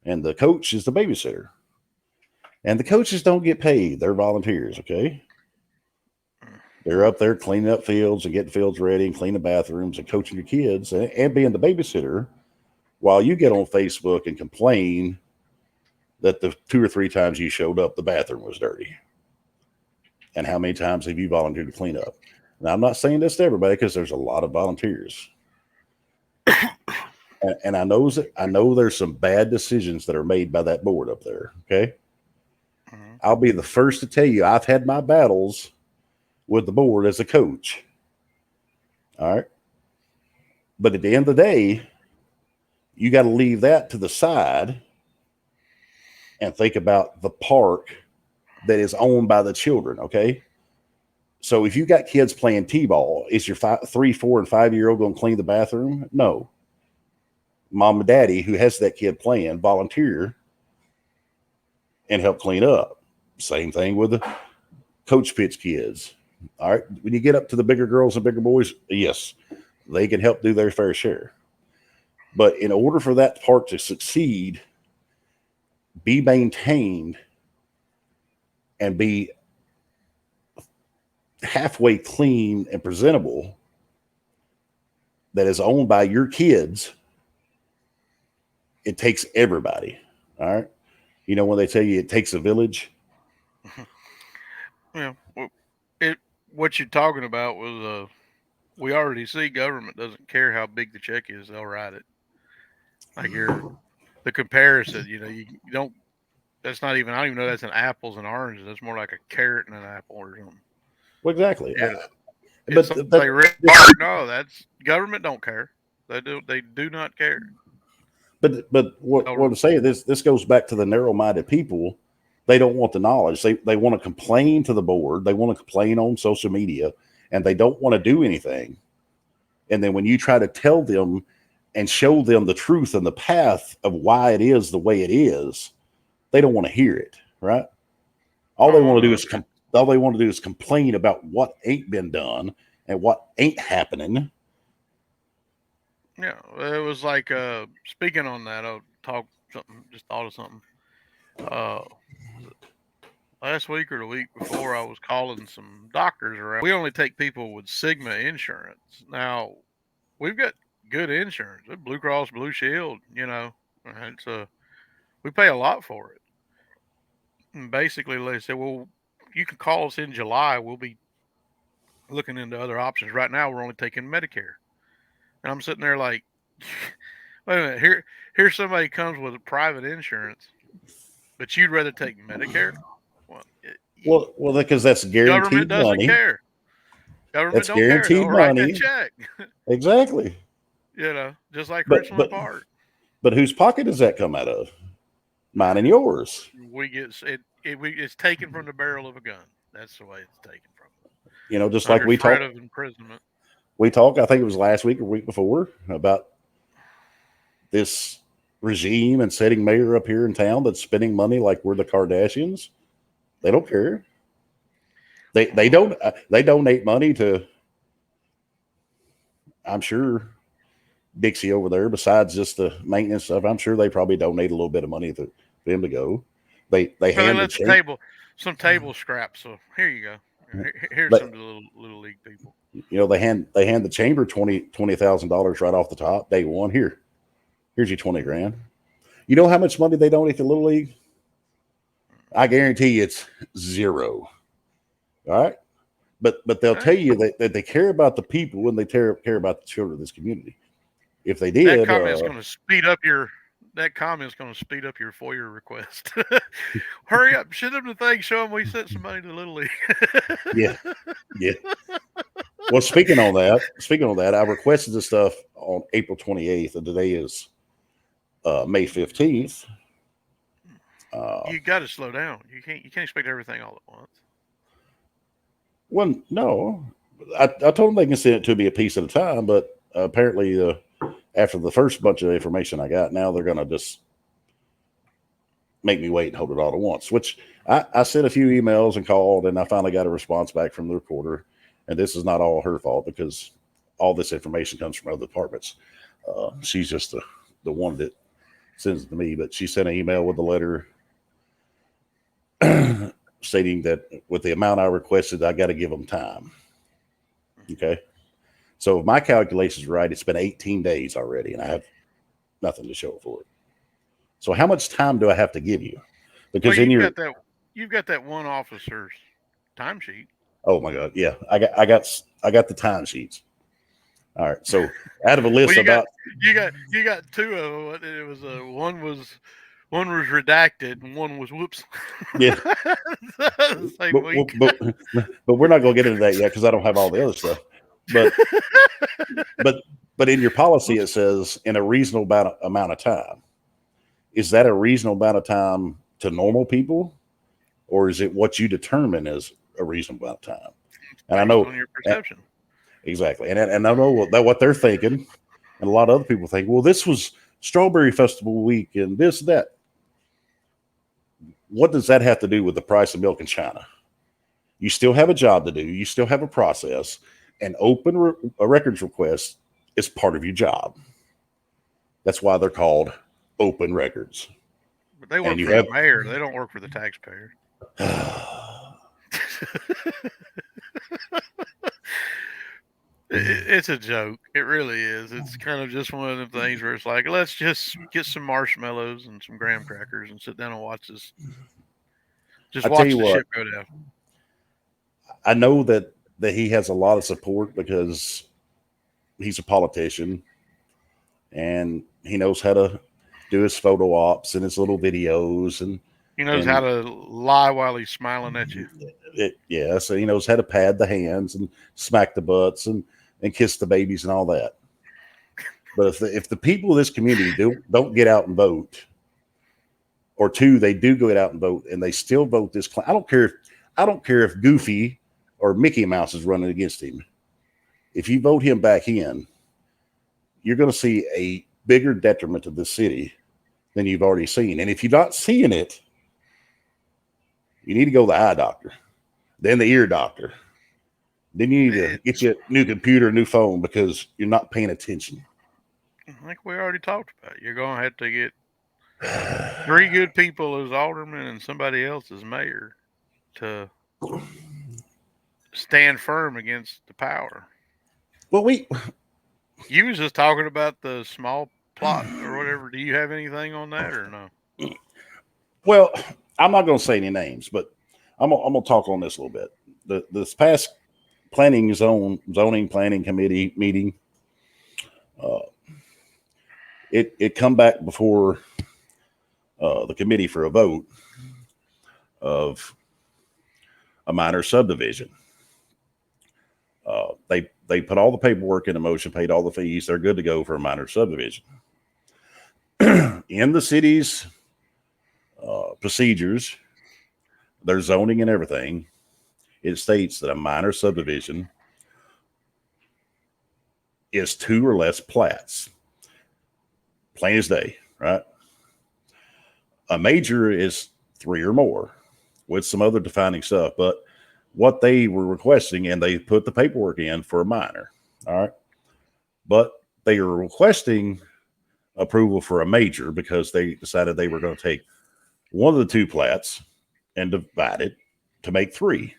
Speaker 1: and the coach is the babysitter. And the coaches don't get paid; they're volunteers. Okay, they're up there cleaning up fields and getting fields ready, and cleaning bathrooms, and coaching your kids, and being the babysitter, while you get on Facebook and complain that the 2 or 3 times you showed up, the bathroom was dirty. And how many times have you volunteered to clean up? Now, I'm not saying this to everybody, because there's a lot of volunteers. And I know there's some bad decisions that are made by that board up there. Okay. Mm-hmm. I'll be the first to tell you, I've had my battles with the board as a coach. All right. But at the end of the day, you got to leave that to the side and think about the park that is owned by the children. Okay. So if you got kids playing t-ball, is your 3, 4, and 5-year-old going to clean the bathroom? No. Mom and daddy, who has that kid playing, volunteer and help clean up. Same thing with the coach pitch kids. All right. When you get up to the bigger girls and bigger boys, yes, they can help do their fair share. But in order for that park to succeed, be maintained, and be halfway clean and presentable, that is owned by your kids, it takes everybody. All right. You know, when they tell you it takes a village.
Speaker 2: Yeah. Well, what you're talking about was, we already see government doesn't care how big the check is. They'll write it. Like the comparison, you don't, that's not even, I don't even know that's an apples and oranges. That's more like a carrot and an apple or something.
Speaker 1: Well, exactly.
Speaker 2: Yeah. No, that's government don't care. They do not care.
Speaker 1: But what I'm saying, this goes back to the narrow-minded people. They don't want the knowledge. They want to complain to the board. They want to complain on social media, and they don't want to do anything. And then when you try to tell them and show them the truth and the path of why it is the way it is, they don't want to hear it. Right? All they want to do is complain about what ain't been done and what ain't happening.
Speaker 2: Yeah, it was like, speaking on that, I'll talk something. Just thought of something. Last week or the week before, I was calling some doctors around. We only take people with Sigma insurance. Now, we've got good insurance, Blue Cross Blue Shield. It's we pay a lot for it. And basically, they said, well, you can call us in July. We'll be looking into other options. Right now, we're only taking Medicare. And I'm sitting there like, wait a minute, here's somebody comes with a private insurance, but you'd rather take Medicare?
Speaker 1: Well, because that's guaranteed
Speaker 2: government doesn't
Speaker 1: money.
Speaker 2: Care. Government
Speaker 1: that's
Speaker 2: don't
Speaker 1: guaranteed
Speaker 2: care. They'll write
Speaker 1: money.
Speaker 2: that check.
Speaker 1: Exactly.
Speaker 2: Just like Richland Park.
Speaker 1: But whose pocket does that come out of? Mine and yours.
Speaker 2: We get it's taken from the barrel of a gun. That's the way it's taken from.
Speaker 1: Just like we talked
Speaker 2: of imprisonment.
Speaker 1: We talked, I think it was last week or week before, about this regime and setting mayor up here in town that's spending money like we're the Kardashians. They don't care. They don't they donate money to, I'm sure, Dixie over there. Besides just the maintenance stuff, I'm sure they probably donate a little bit of money for them to go. They
Speaker 2: Well, they
Speaker 1: hand
Speaker 2: let some table scraps. So here you go. Here's
Speaker 1: they,
Speaker 2: some little league people.
Speaker 1: they hand the chamber $20,000 right off the top day one. Here's your 20 grand. You know how much money they donate to Little League? I guarantee you it's zero. All right. But they'll tell you that they care about the people and they care about the children of this community. If they did,
Speaker 2: that comment's going to speed up your FOIA request. Hurry up, send them the thing, show them we sent some money to Little League.
Speaker 1: yeah. Well, speaking on that, I requested this stuff on April 28th, and today is May 15th.
Speaker 2: You got to slow down. You can't expect everything all at once.
Speaker 1: Well, no, I told them they can send it to me a piece at a time, but apparently, after the first bunch of information I got, now they're going to just make me wait and hold it all at once. Which I sent a few emails and called, and I finally got a response back from the recorder. And this is not all her fault because all this information comes from other departments. She's just the one that sends it to me, but she sent an email with a letter stating that with the amount I requested, I got to give them time. Okay. So if my calculations are right, it's been 18 days already, and I have nothing to show for it. So how much time do I have to give you? Because
Speaker 2: you've got that one officer's timesheet.
Speaker 1: Oh my God. Yeah. I got the timesheets. All right. So out of a list
Speaker 2: you
Speaker 1: about
Speaker 2: got two of them. It was one was redacted and one was whoops.
Speaker 1: Yeah. but we're not going to get into that yet because I don't have all the other stuff. But in your policy it says in a reasonable amount of time. Is that a reasonable amount of time to normal people, or is it what you determine as a reasonable amount of time? And I know
Speaker 2: on your perception.
Speaker 1: Exactly. And I know that what they're thinking, and a lot of other people think, well, this was Strawberry Festival week and this, that. What does that have to do with the price of milk in China? You still have a job to do. You still have a process. And open a records request is part of your job. That's why they're called open records.
Speaker 2: But they work for the mayor. They don't work for the taxpayer. It's a joke. It really is. It's kind of just one of the things where it's like, let's just get some marshmallows and some graham crackers and sit down and watch this. Just watch the ship go down.
Speaker 1: I know that he has a lot of support because he's a politician and he knows how to do his photo ops and his little videos, and
Speaker 2: he knows how to lie while he's smiling at you.
Speaker 1: So he knows how to pad the hands and smack the butts and kiss the babies and all that. But if the people of this community don't get out and vote, or two, they do go out and vote and they still vote this. I don't care if Goofy or Mickey Mouse is running against him. If you vote him back in, you're going to see a bigger detriment to the city than you've already seen. And if you're not seeing it, you need to go to the eye doctor, then the ear doctor. Then you need to get you a new computer, new phone, because you're not paying attention.
Speaker 2: Like we already talked about, you're going to have to get 3 good people as alderman and somebody else as mayor to stand firm against the power.
Speaker 1: Well,
Speaker 2: you was just talking about the small plot or whatever. Do you have anything on that or no?
Speaker 1: Well, I'm not going to say any names, but I'm going to talk on this a little bit. This past zoning planning committee meeting, it come back before the committee for a vote of a minor subdivision. They put all the paperwork into motion, paid all the fees. They're good to go for a minor subdivision. In the city's procedures, their zoning and everything, it states that a minor subdivision is 2 or less plats. Plain as day. right? A major is 3 or more with some other defining stuff. But what they were requesting, and they put the paperwork in for a minor, all right? But they were requesting approval for a major because they decided they were going to take one of the 2 plats and divide it to make 3.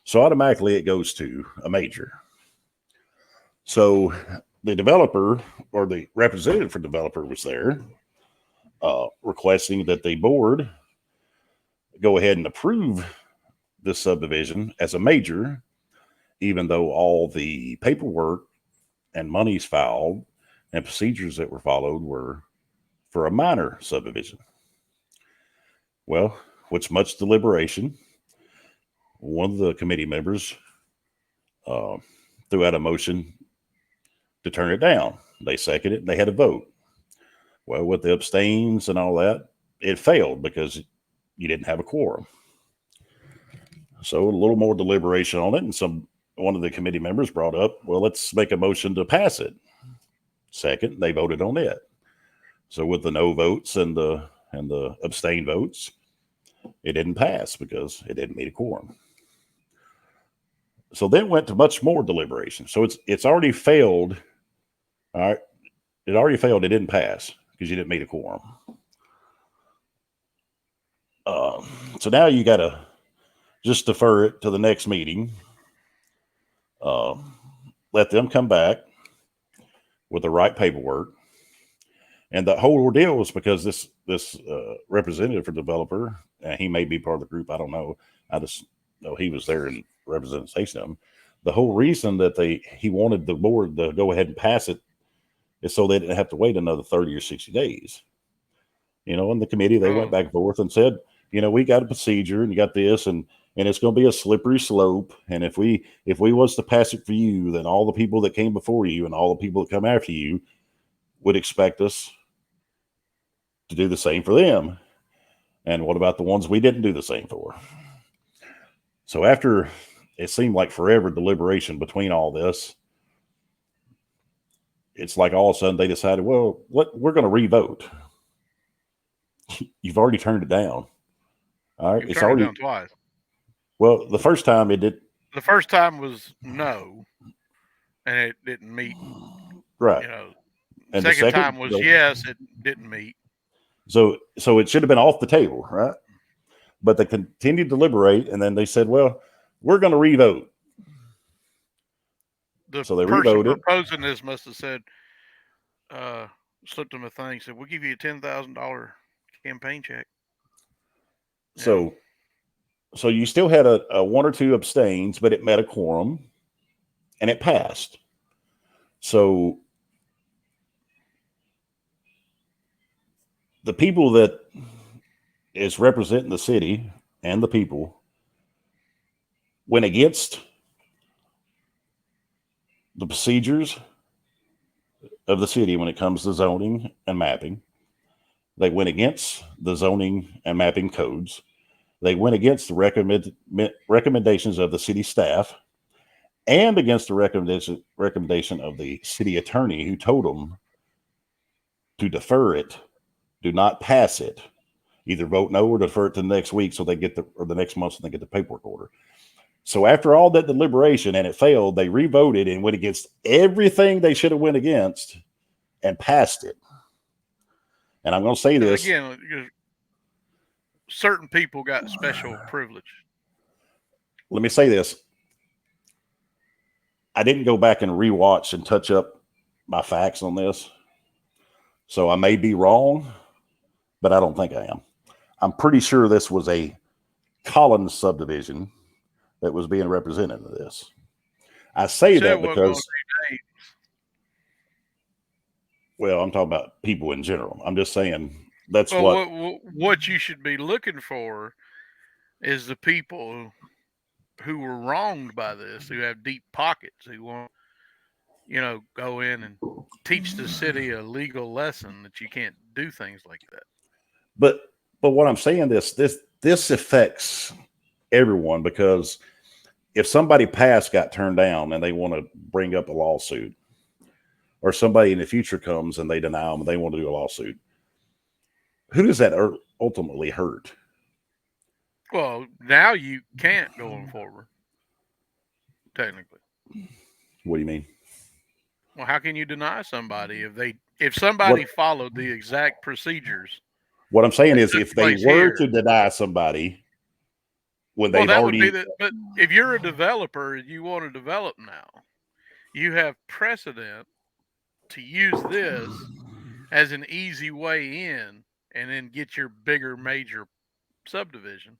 Speaker 1: So automatically it goes to a major. So the developer or the representative for developer was there requesting that the board go ahead and approve this subdivision as a major, even though all the paperwork and monies filed and procedures that were followed were for a minor subdivision. Well, with much deliberation, one of the committee members threw out a motion to turn it down. They seconded it and they had a vote. Well, with the abstains and all that, it failed because you didn't have a quorum. So a little more deliberation on it, and one of the committee members brought up, well, let's make a motion to pass it. Second, they voted on it. So with the no votes and the abstain votes, it didn't pass because it didn't meet a quorum. So then went to much more deliberation. So it's already failed. All right. It already failed. It didn't pass because you didn't meet a quorum. So now you got to just defer it to the next meeting. Let them come back with the right paperwork. And the whole ordeal was because this representative for developer, and he may be part of the group, I don't know. I just know he was there in representation of them. The whole reason that he wanted the board to go ahead and pass it is so they didn't have to wait another 30 or 60 days. In the committee, they went back and forth and said, we got a procedure and you got this, and it's going to be a slippery slope. And if we was to pass it for you, then all the people that came before you and all the people that come after you would expect us to do the same for them. And what about the ones we didn't do the same for? So after it seemed like forever deliberation between all this, it's like all of a sudden they decided, well, we're going to re-vote. You've already turned it down. All right.
Speaker 2: It's already down twice.
Speaker 1: Well, the first time it did.
Speaker 2: The first time was no, and it didn't meet.
Speaker 1: Right.
Speaker 2: And the second time was yes, it didn't meet.
Speaker 1: So it should have been off the table, right? But they continued to deliberate, and then they said, well, we're going to re-vote.
Speaker 2: So they person proposing this must have said, slipped them a thing, said, we'll give you a $10,000 campaign check.
Speaker 1: So you still had a 1 or 2 abstains, but it met a quorum, and it passed. So the people that is representing the city and the people went against the procedures of the city when it comes to zoning and mapping. They went against the zoning and mapping codes. They went against the recommendations of the city staff and against the recommendation of the city attorney, who told them to defer it, do not pass it, either vote no or defer it to the next week so they get the next month so they get the paperwork order. So after all that deliberation and it failed, they re-voted and went against everything they should have went against and passed it. And I'm going to say this
Speaker 2: again: certain people got special privilege.
Speaker 1: Let me say this: I didn't go back and rewatch and touch up my facts on this, so I may be wrong, but I don't think I am. I'm pretty sure this was a Collins subdivision that was being represented in this. I say that because, well, I'm talking about people in general. I'm just saying that's
Speaker 2: what you should be looking for is the people who were wronged by this, who have deep pockets, who want, go in and teach the city a legal lesson that you can't do things like that.
Speaker 1: But what I'm saying this affects everyone, because if somebody past got turned down and they want to bring up a lawsuit, or somebody in the future comes and they deny them and they want to do a lawsuit, who does that ultimately hurt?
Speaker 2: Well, now you can't going forward, technically.
Speaker 1: What do you mean?
Speaker 2: Well, how can you deny somebody if somebody
Speaker 1: What
Speaker 2: followed the exact procedures
Speaker 1: what I'm saying
Speaker 2: that
Speaker 1: is,
Speaker 2: took
Speaker 1: if they
Speaker 2: place
Speaker 1: were
Speaker 2: here?
Speaker 1: to deny somebody when
Speaker 2: Well,
Speaker 1: they've
Speaker 2: that would be
Speaker 1: already
Speaker 2: the. But if you're a developer and you want to develop now, you have precedent to use this as an easy way in, and then get your bigger major subdivision.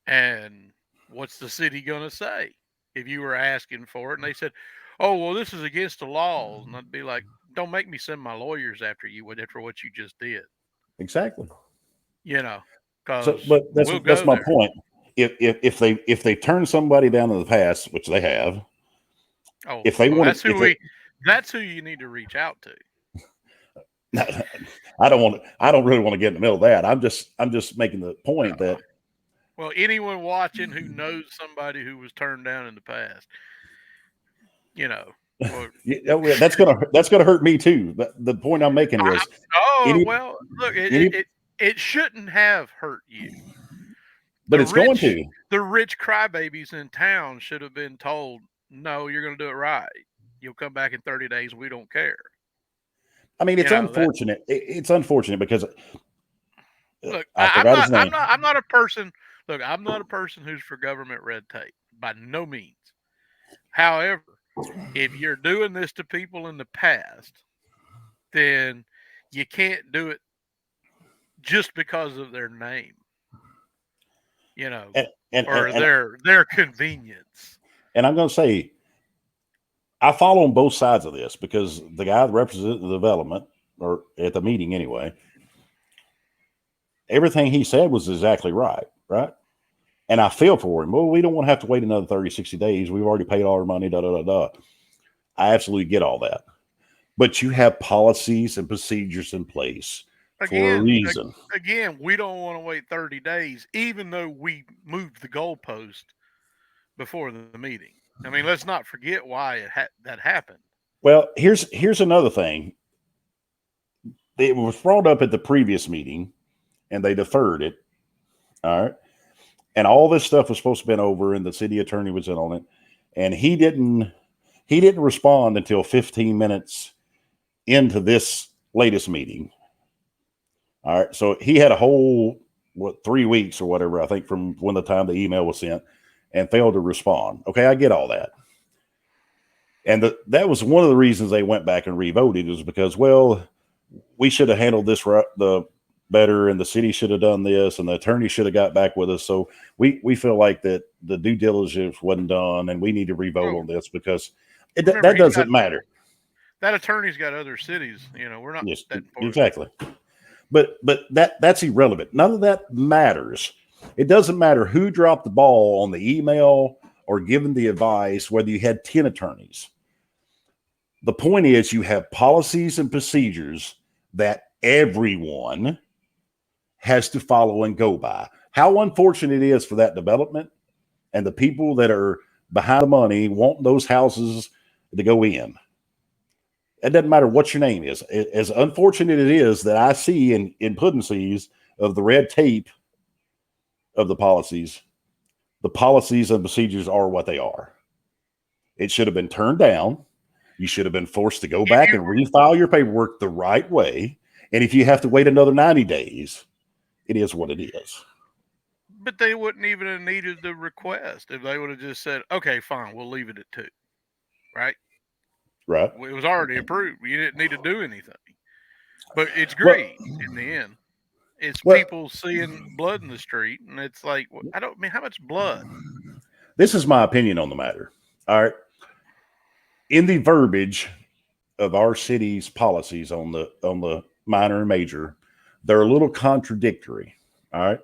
Speaker 2: And what's the city going to say if you were asking for it and they said, "Oh, well, this is against the laws," and I'd be like, "Don't make me send my lawyers after you after what you just did."
Speaker 1: exactly.
Speaker 2: You know,
Speaker 1: So,
Speaker 2: because
Speaker 1: but
Speaker 2: we'll
Speaker 1: that's
Speaker 2: go
Speaker 1: my
Speaker 2: there.
Speaker 1: point. If they turn somebody down in the past, which they have,
Speaker 2: Oh,
Speaker 1: if they
Speaker 2: well,
Speaker 1: want to, if they,
Speaker 2: that's who you need to reach out to.
Speaker 1: I don't really want to get in the middle of that. I'm just making the point
Speaker 2: Uh,
Speaker 1: that
Speaker 2: well, anyone watching who knows somebody who was turned down in the past, you know, well,
Speaker 1: that's gonna hurt me too. But the point I'm making
Speaker 2: I,
Speaker 1: is
Speaker 2: oh
Speaker 1: any
Speaker 2: well, look,
Speaker 1: any,
Speaker 2: it shouldn't have hurt you.
Speaker 1: but
Speaker 2: The
Speaker 1: it's going
Speaker 2: rich
Speaker 1: to.
Speaker 2: the rich crybabies in town should have been told, "No, you're going to do it right. You'll come back in 30 days. We don't care."
Speaker 1: I mean,
Speaker 2: You
Speaker 1: it's
Speaker 2: know that.
Speaker 1: unfortunate. It's unfortunate because
Speaker 2: Look,
Speaker 1: I forgot his name.
Speaker 2: I'm not a person. Look, I'm not a person who's for government red tape by no means. However, if you're doing this to people in the past, then you can't do it just because of their name, you know,
Speaker 1: And and and,
Speaker 2: or
Speaker 1: and,
Speaker 2: their convenience.
Speaker 1: and I'm going to say I follow on both sides of this because the guy that represented the development, or at the meeting anyway, everything he said was exactly right, right? And I feel for him. Well, we don't want to have to wait another 30, 60 days. We've already paid all our money, da, da, da, da. I absolutely get all that. But you have policies and procedures in place for a
Speaker 2: Again,
Speaker 1: reason.
Speaker 2: again, we don't want to wait 30 days, even though we moved the goalpost before the meeting. I mean, let's not forget why that happened.
Speaker 1: Well, here's another thing. It was brought up at the previous meeting and they deferred it. All right. And all this stuff was supposed to have been over, and the city attorney was in on it. And he didn't respond until 15 minutes into this latest meeting. All right. So he had a whole 3 weeks or whatever, I think, from when the time the email was sent, and failed to respond. Okay, I get all that. And that was one of the reasons they went back and revoted, is because, well, we should have handled this the better, and the city should have done this, and the attorney should have got back with us. So we feel like that the due diligence wasn't done, and we need to revote
Speaker 2: Well,
Speaker 1: on this because
Speaker 2: remember,
Speaker 1: that doesn't matter.
Speaker 2: that attorney's got other cities. You know, we're not
Speaker 1: Yes,
Speaker 2: that important.
Speaker 1: exactly. But that's irrelevant. None of that matters. It doesn't matter who dropped the ball on the email or given the advice, whether you had 10 attorneys. The point is, you have policies and procedures that everyone has to follow and go by. How unfortunate it is for that development and the people that are behind the money want those houses to go in. It doesn't matter what your name is. As unfortunate it is that I see in Puddin sees of the red tape of the policies and procedures are what they are. It should have been turned down. You should have been forced to go
Speaker 2: If
Speaker 1: back
Speaker 2: you,
Speaker 1: and refile your paperwork the right way. And if you have to wait another 90 days, it is what it is.
Speaker 2: but they wouldn't even have needed the request if they would have just said, "Okay, fine, we'll leave it at 2." Right?
Speaker 1: Right.
Speaker 2: It was already approved. You didn't need to do anything. But it's
Speaker 1: Well,
Speaker 2: greed in the end. It's
Speaker 1: well,
Speaker 2: people seeing blood in the street, and it's like, I don't mean how much blood.
Speaker 1: this is my opinion on the matter. All right. In the verbiage of our city's policies on the minor and major, they're a little contradictory. All right.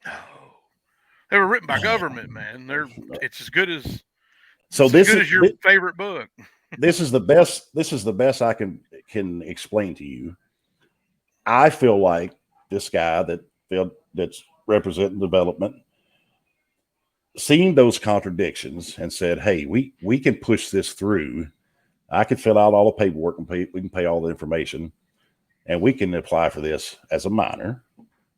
Speaker 2: No, they were written by government, man. It's as good as
Speaker 1: So
Speaker 2: your favorite book.
Speaker 1: this is the best. This is the best I can explain to you. I feel like this guy that's representing development seen those contradictions and said, "Hey, we can push this through. I can fill out all the paperwork and we can pay all the information. and we can apply for this as a minor,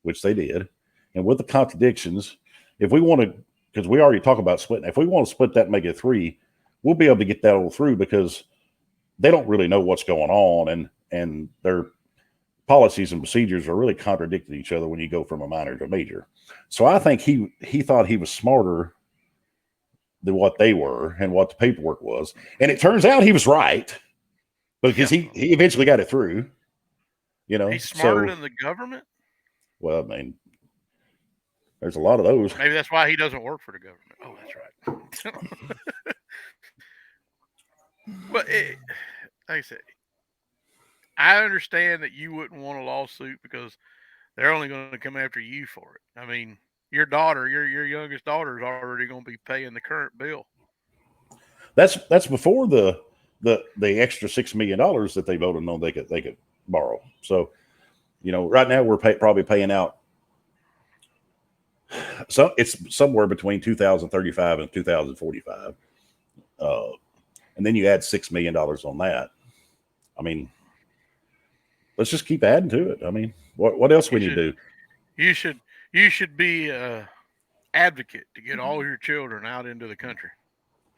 Speaker 1: which they did. And with the contradictions, if we want to, because we already talked about splitting, if we want to split that and make it 3, we'll be able to get that all through because they don't really know what's going on, and their policies and procedures are really contradicting each other when you go from a minor to a major. So I think he thought he was smarter than what they were and what the paperwork was, and it turns out he was right because he eventually got it through.
Speaker 2: He's smarter than the government.
Speaker 1: Well, I mean, there's a lot of those.
Speaker 2: Maybe that's why he doesn't work for the government. Oh, that's right. But like I said, I understand that you wouldn't want a lawsuit because they're only going to come after you for it. I mean, your daughter, your youngest daughter, is already going to be paying the current bill.
Speaker 1: That's before the extra $6 million that they voted on they could borrow. So, right now we're probably paying out. So it's somewhere between 2035 and 2045, and then you add $6 million on that. I mean, let's just keep adding to it. I mean, what else we need to do?
Speaker 2: You should be an advocate to get all your children out into the country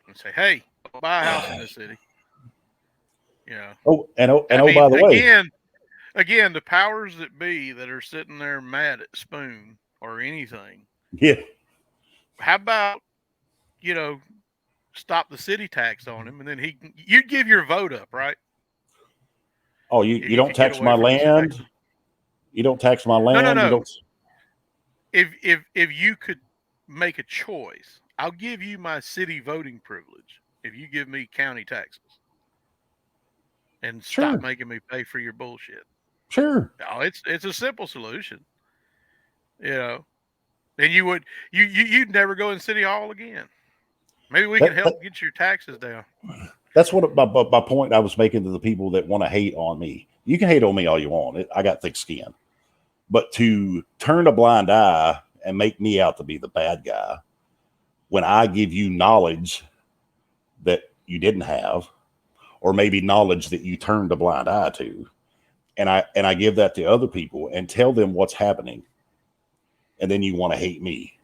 Speaker 2: and say, "Hey, go buy a house in this city."
Speaker 1: Oh, by the way,
Speaker 2: again, the powers that be that are sitting there mad at Spoon or anything.
Speaker 1: Yeah.
Speaker 2: How about stop the city tax on him, and then you'd give your vote up, right?
Speaker 1: Oh, you don't tax my land. You don't tax my land.
Speaker 2: No.
Speaker 1: You don't.
Speaker 2: If you could make a choice, I'll give you my city voting privilege if you give me county taxes and stop making me pay for your bullshit.
Speaker 1: Sure.
Speaker 2: No, it's a simple solution. And you'd never go in City Hall again. Maybe we can help get your taxes down.
Speaker 1: That's what my point I was making to the people that want to hate on me. You can hate on me all you want. I got thick skin. But to turn a blind eye and make me out to be the bad guy when I give you knowledge that you didn't have, or maybe knowledge that you turned a blind eye to, and I give that to other people and tell them what's happening, and then you want to hate me.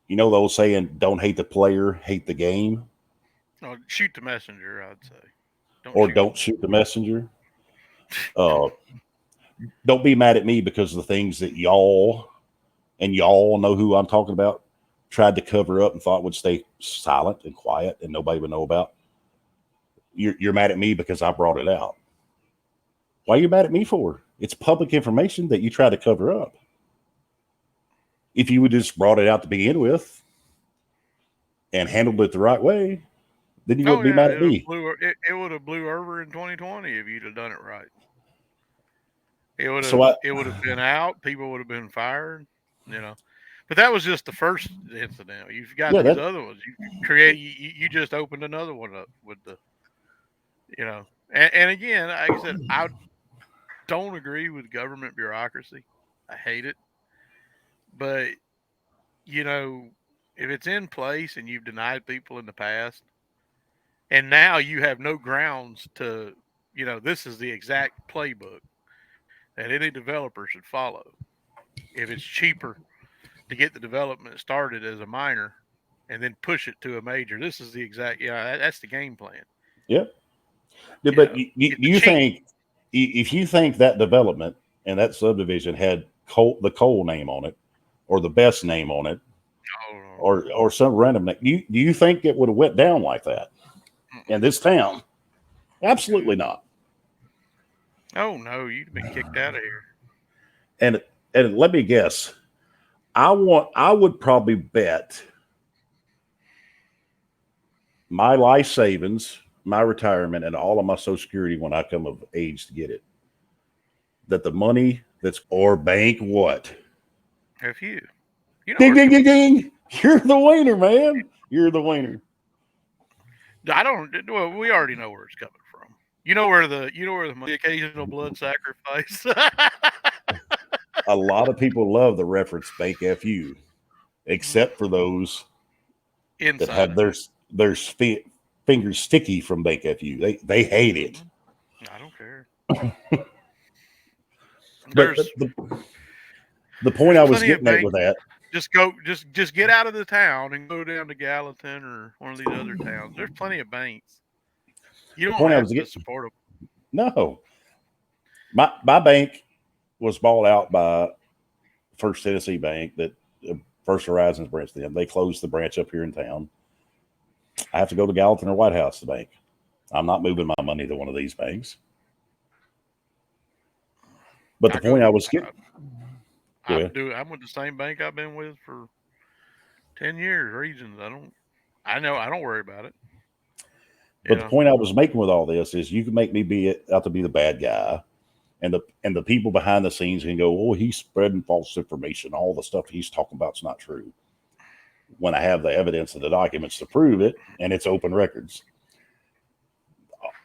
Speaker 1: You know the old saying, don't hate the player, hate the game?
Speaker 2: Oh, shoot the messenger, I'd say.
Speaker 1: Don't shoot the messenger. Don't be mad at me because of the things that y'all know who I'm talking about, tried to cover up and thought would stay silent and quiet and nobody would know about. You're mad at me because I brought it out. Why are you mad at me for? It's public information that you try to cover up. If you would just brought it out to begin with and handled it the right way, then you wouldn't be mad at me.
Speaker 2: It would have blew over in 2020 if you'd have done it right. It would have been out. People would have been fired. But that was just the first incident. You've got these other ones. You just opened another one up with the, and again, like I said, I don't agree with government bureaucracy. I hate it. But if it's in place and you've denied people in the past, and now you have no grounds to, this is the exact playbook that any developer should follow. If it's cheaper to get the development started as a minor and then push it to a major, this is the exact, that's the game plan.
Speaker 1: Yep. Yeah, but you think, if you think that development and that subdivision had the Cole name on it, or the best name on it, or some random name, do you think it would have went down like that in this town? Absolutely not.
Speaker 2: Oh no, you'd been kicked out of here.
Speaker 1: And let me guess, I would probably bet my life savings, my retirement, and all of my Social Security when I come of age to get it, that the money or bank what?
Speaker 2: If you
Speaker 1: ding, ding, ding, ding. You're the winner, man. You're the winner.
Speaker 2: Well, we already know where it's coming from. You know where the occasional blood sacrifice.
Speaker 1: A lot of people love the reference bank FU, except for those that have their fingers sticky from bank FU. They hate it.
Speaker 2: I don't care.
Speaker 1: But
Speaker 2: There's
Speaker 1: the point I was
Speaker 2: plenty of
Speaker 1: getting at
Speaker 2: banks.
Speaker 1: with that,
Speaker 2: Just get out of the town and go down to Gallatin or one of these other towns. There's plenty of banks. You
Speaker 1: the
Speaker 2: don't
Speaker 1: point I
Speaker 2: have
Speaker 1: was
Speaker 2: to
Speaker 1: getting,
Speaker 2: support them.
Speaker 1: no, my bank was bought out by First Tennessee Bank, that First Horizons branch. They closed the branch up here in town. I have to go to Gallatin or White House to bank. I'm not moving my money to one of these banks. But the
Speaker 2: I go
Speaker 1: point
Speaker 2: to
Speaker 1: I was getting, go ahead.
Speaker 2: I'm with the same bank I've been with for 10 years. Regions. I know I don't worry about it.
Speaker 1: But the point I was making with all this is, you can make me be out to be the bad guy, and the people behind the scenes can go, "Oh, he's spreading false information. All the stuff he's talking about is not true." When I have the evidence and the documents to prove it, and it's open records,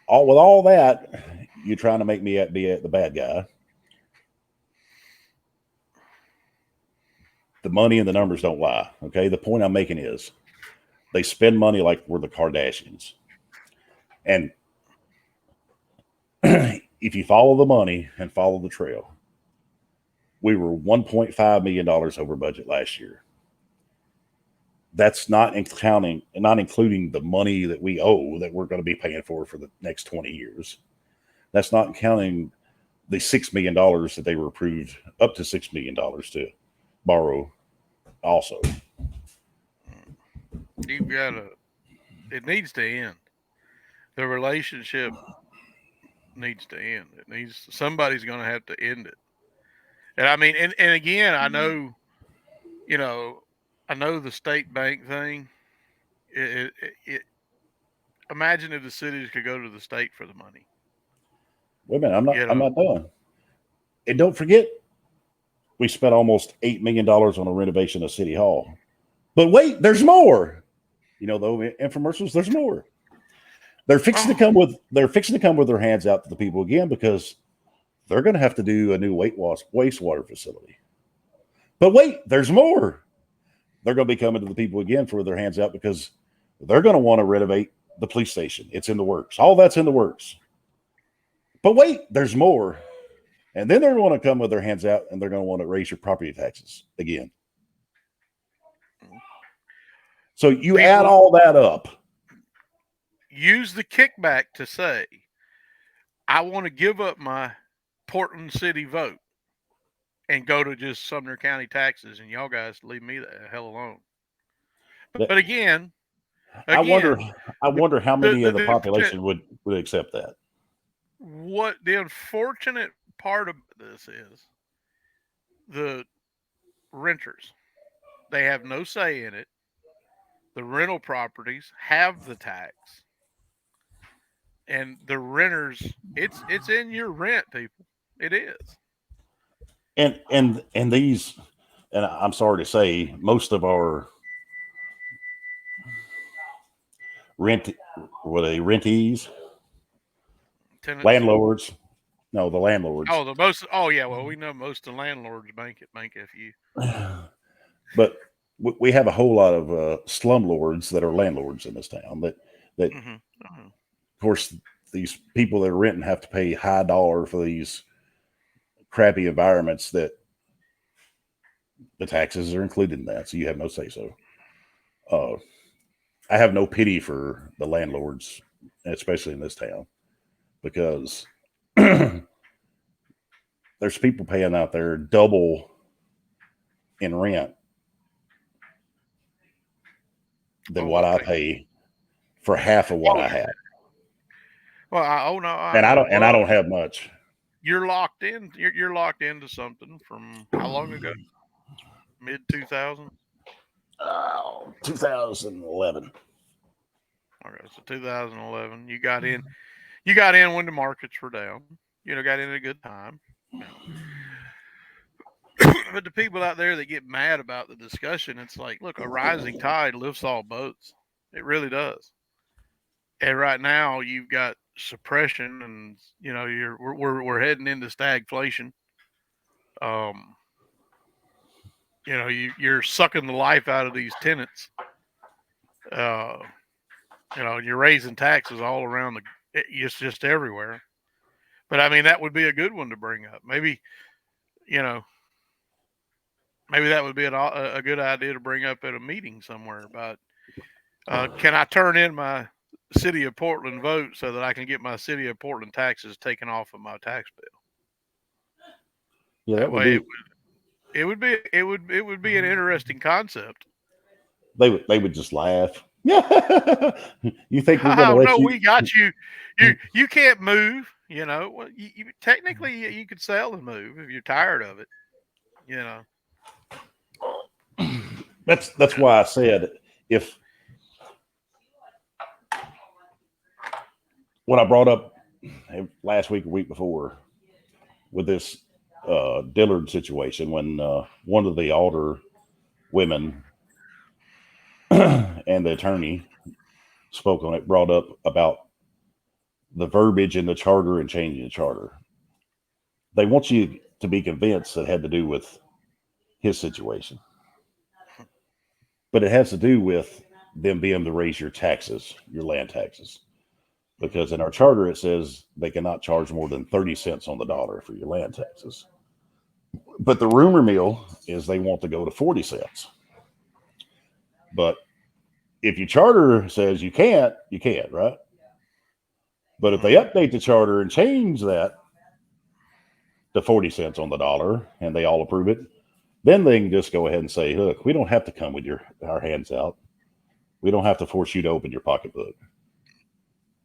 Speaker 1: all that, you're trying to make me be the bad guy. The money and the numbers don't lie. Okay, the point I'm making is, they spend money like we're the Kardashians, and if you follow the money and follow the trail, we were $1.5 million over budget last year. That's not including the money that we owe, that we're going to be paying for the next 20 years. That's not counting the $6 million that they were approved, up to $6 million to borrow also.
Speaker 2: You've got to. It needs to end. The relationship needs to end. Somebody's going to have to end it. And I mean, and again, you know, I know the state bank thing. It imagine if the cities could go to the state for the money.
Speaker 1: Wait a minute,
Speaker 2: You
Speaker 1: I'm
Speaker 2: know,
Speaker 1: not done. And don't forget, we spent almost $8 million on a renovation of City Hall. But wait, there's more. The infomercials. There's more. They're fixing to come with. They're fixing to come with their hands out to the people again, because they're going to have to do a new wastewater facility. But wait, there's more. They're going to be coming to the people again for their hands out, because they're going to want to renovate the police station. It's in the works. All that's in the works. But wait, there's more. And then they're going to come with their hands out, and they're going to want to raise your property taxes again. So you add
Speaker 2: people
Speaker 1: all that up.
Speaker 2: use the kickback to say, I want to give up my Portland City vote and go to just Sumner County taxes, and y'all guys leave me the hell alone. But again,
Speaker 1: I wonder how many of the
Speaker 2: the
Speaker 1: population would accept that.
Speaker 2: what the unfortunate part of this is, the renters. They have no say in it. The rental properties have the tax, and the renters. It's in your rent, people. It is.
Speaker 1: And these, and I'm sorry to say, most of our rent were they rentees,
Speaker 2: Tenants.
Speaker 1: landlords. No, the landlords.
Speaker 2: Oh, the most. Oh, yeah. Well, we know most of the landlords bank at Bank FU.
Speaker 1: But we have a whole lot of slumlords that are landlords in this town. That
Speaker 2: Mm-hmm. Mm-hmm.
Speaker 1: Of course, these people that are renting have to pay high dollar for these crappy environments, that the taxes are included in that. So you have no say so. I have no pity for the landlords, especially in this town, because there's people paying out there double in rent than what I pay for half of what I have.
Speaker 2: Well, I
Speaker 1: And
Speaker 2: know.
Speaker 1: I
Speaker 2: Well,
Speaker 1: don't have much.
Speaker 2: you're locked in. You're locked into something from how long ago? Mid 2000s.
Speaker 1: 2011.
Speaker 2: Okay, so 2011. You got in. You got in when the markets were down. Got in at a good time. But the people out there that get mad about the discussion, it's like, look, a rising tide lifts all boats. It really does. And right now, you've got suppression, and we're heading into stagflation. Um, you're sucking the life out of these tenants. You're raising taxes all around it's just everywhere. But I mean, that would be a good one to bring up. Maybe, you know, maybe that would be a good idea to bring up at a meeting somewhere about, can I turn in my City of Portland vote so that I can get my City of Portland taxes taken off of my tax bill?
Speaker 1: Yeah,
Speaker 2: That
Speaker 1: that would
Speaker 2: way
Speaker 1: be.
Speaker 2: it would be an interesting concept.
Speaker 1: They would just laugh. Yeah. You think we're going to
Speaker 2: Oh
Speaker 1: let
Speaker 2: no,
Speaker 1: you?
Speaker 2: we got you. You can't move. You know, well, technically you could sell and move if you're tired of it. You know,
Speaker 1: That's why I said if when I brought up last week or week before with this Dillard situation when one of the older women and the attorney spoke on it, brought up about the verbiage in the charter and changing the charter. They want you to be convinced that it had to do with his situation, but it has to do with them being able to raise your taxes, your land taxes. Because in our charter, it says they cannot charge more than 30 cents on the dollar for your land taxes. But the rumor mill is they want to go to 40 cents. But if your charter says you can't, right? But if they update the charter and change that to 40 cents on the dollar and they all approve it, then they can just go ahead and say, look, we don't have to come with our hands out. We don't have to force you to open your pocketbook.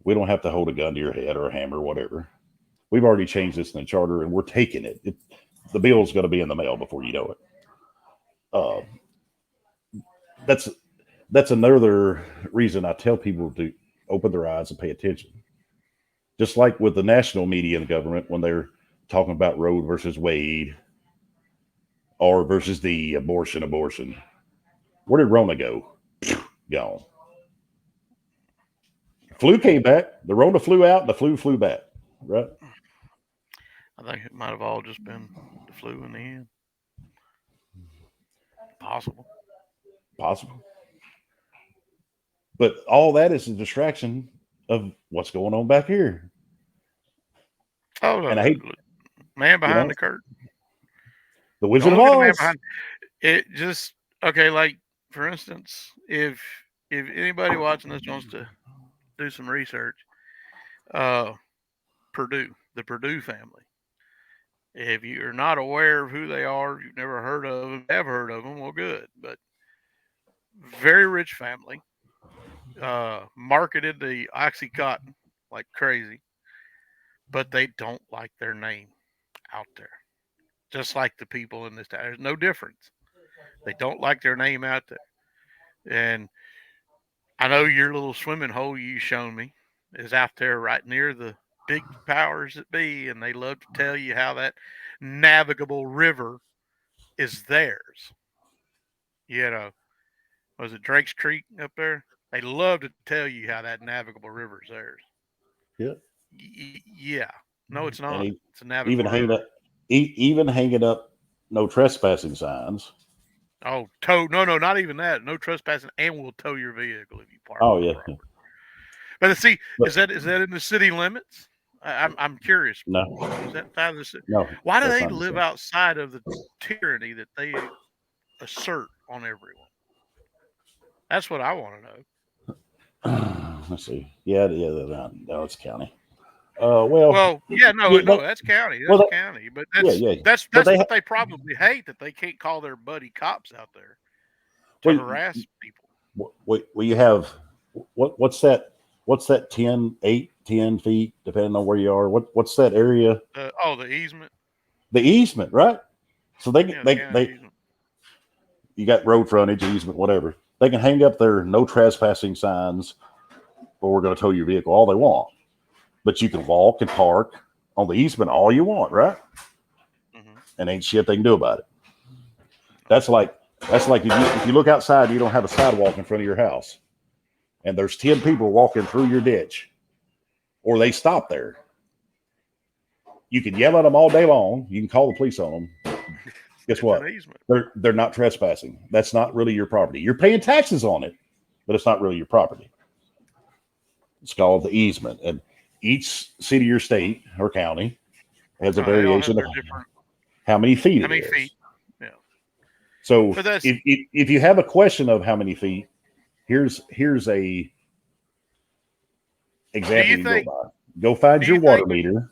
Speaker 1: We don't have to hold a gun to your head or a hammer or whatever. We've already changed this in the charter and we're taking it. The bill's going to be in the mail before you know it. That's another reason I tell people to open their eyes and pay attention. Just like with the national media and the government when they're talking about Roe versus Wade or versus the abortion. Where did Rona go? Gone. Flu came back. The Rona flew out. The flu flew back. Right?
Speaker 2: I think it might have all just been the flu in the end. Possible.
Speaker 1: But all that is a distraction of what's going on back here.
Speaker 2: Oh,
Speaker 1: And I hate,
Speaker 2: man behind the curtain.
Speaker 1: The Wizard
Speaker 2: Don't
Speaker 1: of
Speaker 2: look at the man
Speaker 1: Oz.
Speaker 2: behind it. Just okay. Like for instance, if anybody watching this wants to do some research, Purdue, the Purdue family. If you're not aware of who they are, you've never heard of them, have heard of them, well, good. But very rich family, marketed the Oxycontin like crazy, but they don't like their name out there. Just like the people in this town. There's no difference. They don't like their name out there. And I know your little swimming hole you shown me is out there right near the big powers that be, and they love to tell you how that navigable river is theirs. You know, was it Drake's Creek up there? They love to tell you how that navigable river is theirs.
Speaker 1: Yeah.
Speaker 2: Yeah. No, it's
Speaker 1: And
Speaker 2: not. It's a
Speaker 1: even
Speaker 2: navigable
Speaker 1: hanging
Speaker 2: river.
Speaker 1: up, even hanging up no trespassing signs.
Speaker 2: Oh, tow. No, not even that. No trespassing, and we'll tow your vehicle if you park
Speaker 1: Oh
Speaker 2: on
Speaker 1: yeah.
Speaker 2: property. But see,
Speaker 1: But
Speaker 2: is that in the city limits? I'm curious.
Speaker 1: no,
Speaker 2: Is that out of the city?
Speaker 1: no,
Speaker 2: Why do
Speaker 1: that's
Speaker 2: they
Speaker 1: not the
Speaker 2: live
Speaker 1: same.
Speaker 2: outside of the tyranny that they assert on everyone? That's what I want to know.
Speaker 1: Let's see. Yeah, no, it's county. Well,
Speaker 2: Well, yeah,
Speaker 1: yeah,
Speaker 2: no, that's county.
Speaker 1: well,
Speaker 2: That's county. But
Speaker 1: yeah.
Speaker 2: that's
Speaker 1: But they,
Speaker 2: what they probably hate, that they can't call their buddy cops out there to
Speaker 1: well,
Speaker 2: harass people.
Speaker 1: you have what's that? What's that? 10 feet, depending on where you are. What's that area?
Speaker 2: The easement.
Speaker 1: The easement, right? So
Speaker 2: Yeah, the county easement.
Speaker 1: you got road frontage, easement, whatever. They can hang up their no trespassing signs, or we're going to tow your vehicle all they want. But you can walk and park on the easement all you want, right?
Speaker 2: Mm-hmm.
Speaker 1: And ain't shit they can do about it. That's like if you look outside, you don't have a sidewalk in front of your house, and there's 10 people walking through your ditch, or they stop there. You can yell at them all day long. You can call the police on them. Guess what?
Speaker 2: An easement.
Speaker 1: They're not trespassing. That's not really your property. You're paying taxes on it, but it's not really your property. It's called the easement. And each city or state or county has a
Speaker 2: They all have
Speaker 1: variation of
Speaker 2: their different.
Speaker 1: how many feet
Speaker 2: How
Speaker 1: it
Speaker 2: many
Speaker 1: is.
Speaker 2: feet? Yeah.
Speaker 1: So
Speaker 2: But that's.
Speaker 1: if you have a question of how many feet, here's a
Speaker 2: Do
Speaker 1: example
Speaker 2: you
Speaker 1: you can go
Speaker 2: think?
Speaker 1: by. Go find
Speaker 2: Do
Speaker 1: your
Speaker 2: you
Speaker 1: water
Speaker 2: think?
Speaker 1: meter,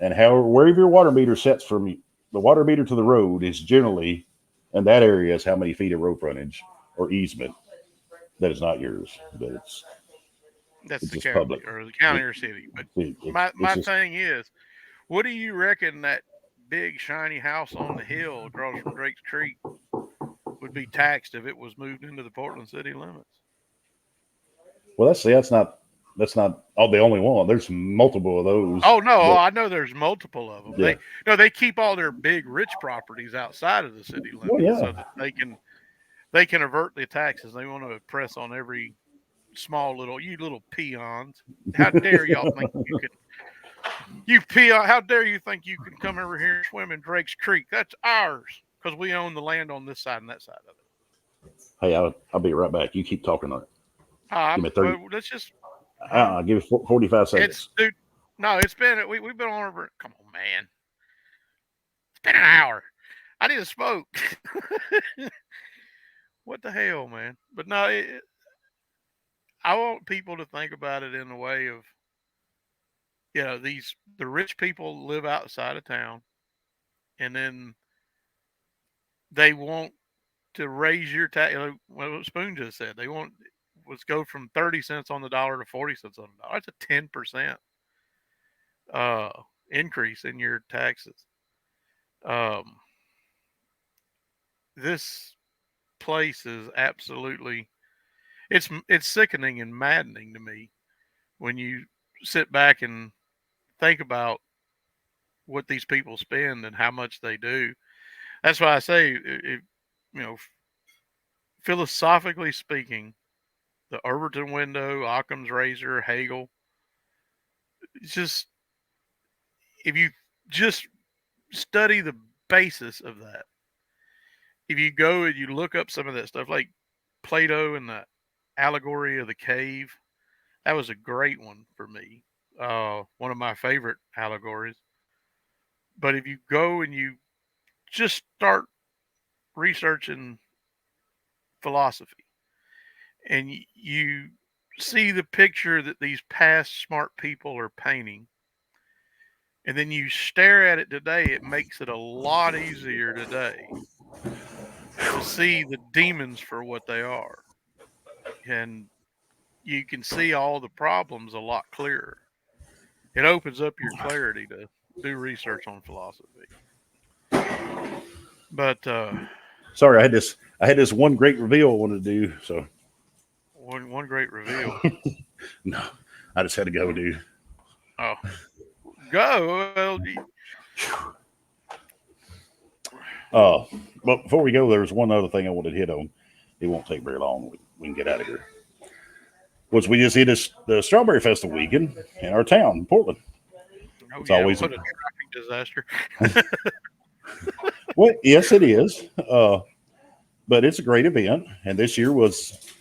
Speaker 1: and wherever your water meter sets from the water meter to the road is generally, in that area, is how many feet of road frontage or easement that is not yours, but
Speaker 2: That's
Speaker 1: it's
Speaker 2: the
Speaker 1: just
Speaker 2: county
Speaker 1: public.
Speaker 2: or the county
Speaker 1: It,
Speaker 2: or city. But
Speaker 1: it's
Speaker 2: my
Speaker 1: just
Speaker 2: thing is, what do you reckon that big shiny house on the hill across from Drake's Creek would be taxed if it was moved into the Portland city limits?
Speaker 1: well, that's not all the only one. There's multiple of those.
Speaker 2: Oh no,
Speaker 1: But
Speaker 2: I know there's multiple of them.
Speaker 1: yeah,
Speaker 2: They keep all their big rich properties outside of the city
Speaker 1: well,
Speaker 2: limits so
Speaker 1: yeah.
Speaker 2: that they can avert the taxes. They want to press on every small little peons. How dare y'all think you can you peon? How dare you think you can come over here and swim in Drake's Creek? That's ours because we own the land on this side and that side of it.
Speaker 1: Hey, I'll be right back. You keep talking on it. Give me 30.
Speaker 2: Well, let's just
Speaker 1: I'll give you 45
Speaker 2: it's
Speaker 1: seconds.
Speaker 2: dude. No, it's been we've been on over. Come on, man. It's been an hour. I need to smoke. What the hell, man? But no, I want people to think about it in the way of the rich people live outside of town, and then they want to raise your tax. What Spoon just said, they want was go from 30 cents on the dollar to 40 cents on the dollar. That's a 10% uh, increase in your taxes. Um, this place is absolutely it's sickening and maddening to me when you sit back and think about what these people spend and how much they do. That's why I say, you know, philosophically speaking, the Overton window, Occam's razor, Hegel, it's just if you just study the basis of that, if you go and you look up some of that stuff, like Plato and the allegory of the cave, that was a great one for me. One of my favorite allegories. But if you go and you just start researching philosophy and you see the picture that these past smart people are painting, and then you stare at it today, it makes it a lot easier today to see the demons for what they are. And you can see all the problems a lot clearer. It opens up your clarity to do research on philosophy. But
Speaker 1: Sorry, I had this one great reveal I wanted to do. So
Speaker 2: one great reveal.
Speaker 1: no, I just had to go, dude.
Speaker 2: Oh, go. Well,
Speaker 1: But before we go, there's one other thing I wanted to hit on. It won't take very long. We can get out of here. Was we just hit the Strawberry Festival weekend in our town, Portland.
Speaker 2: oh
Speaker 1: It's
Speaker 2: yeah,
Speaker 1: always
Speaker 2: what a traffic disaster.
Speaker 1: well, yes, it is. But it's a great event, and this year was,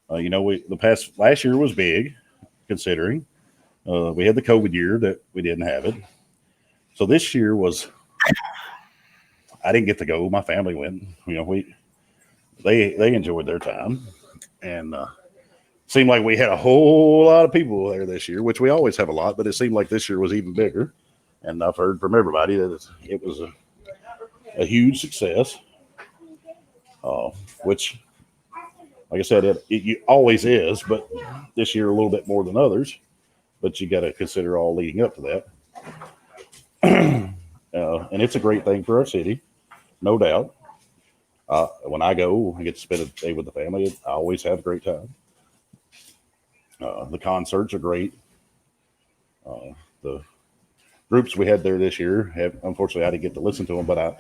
Speaker 1: last year was big, considering we had the COVID year that we didn't have it. So this year was. I didn't get to go. My family went. They enjoyed their time, and seemed like we had a whole lot of people there this year, which we always have a lot, but it seemed like this year was even bigger. And I've heard from everybody that it was a huge success, uh, which, like I said, it always is, but this year a little bit more than others. But you got to consider all leading up to that. And it's a great thing for our city, no doubt. When I go, I get to spend a day with the family. I always have a great time. The concerts are great. The groups we had there this year have, unfortunately, I didn't get to listen to them, but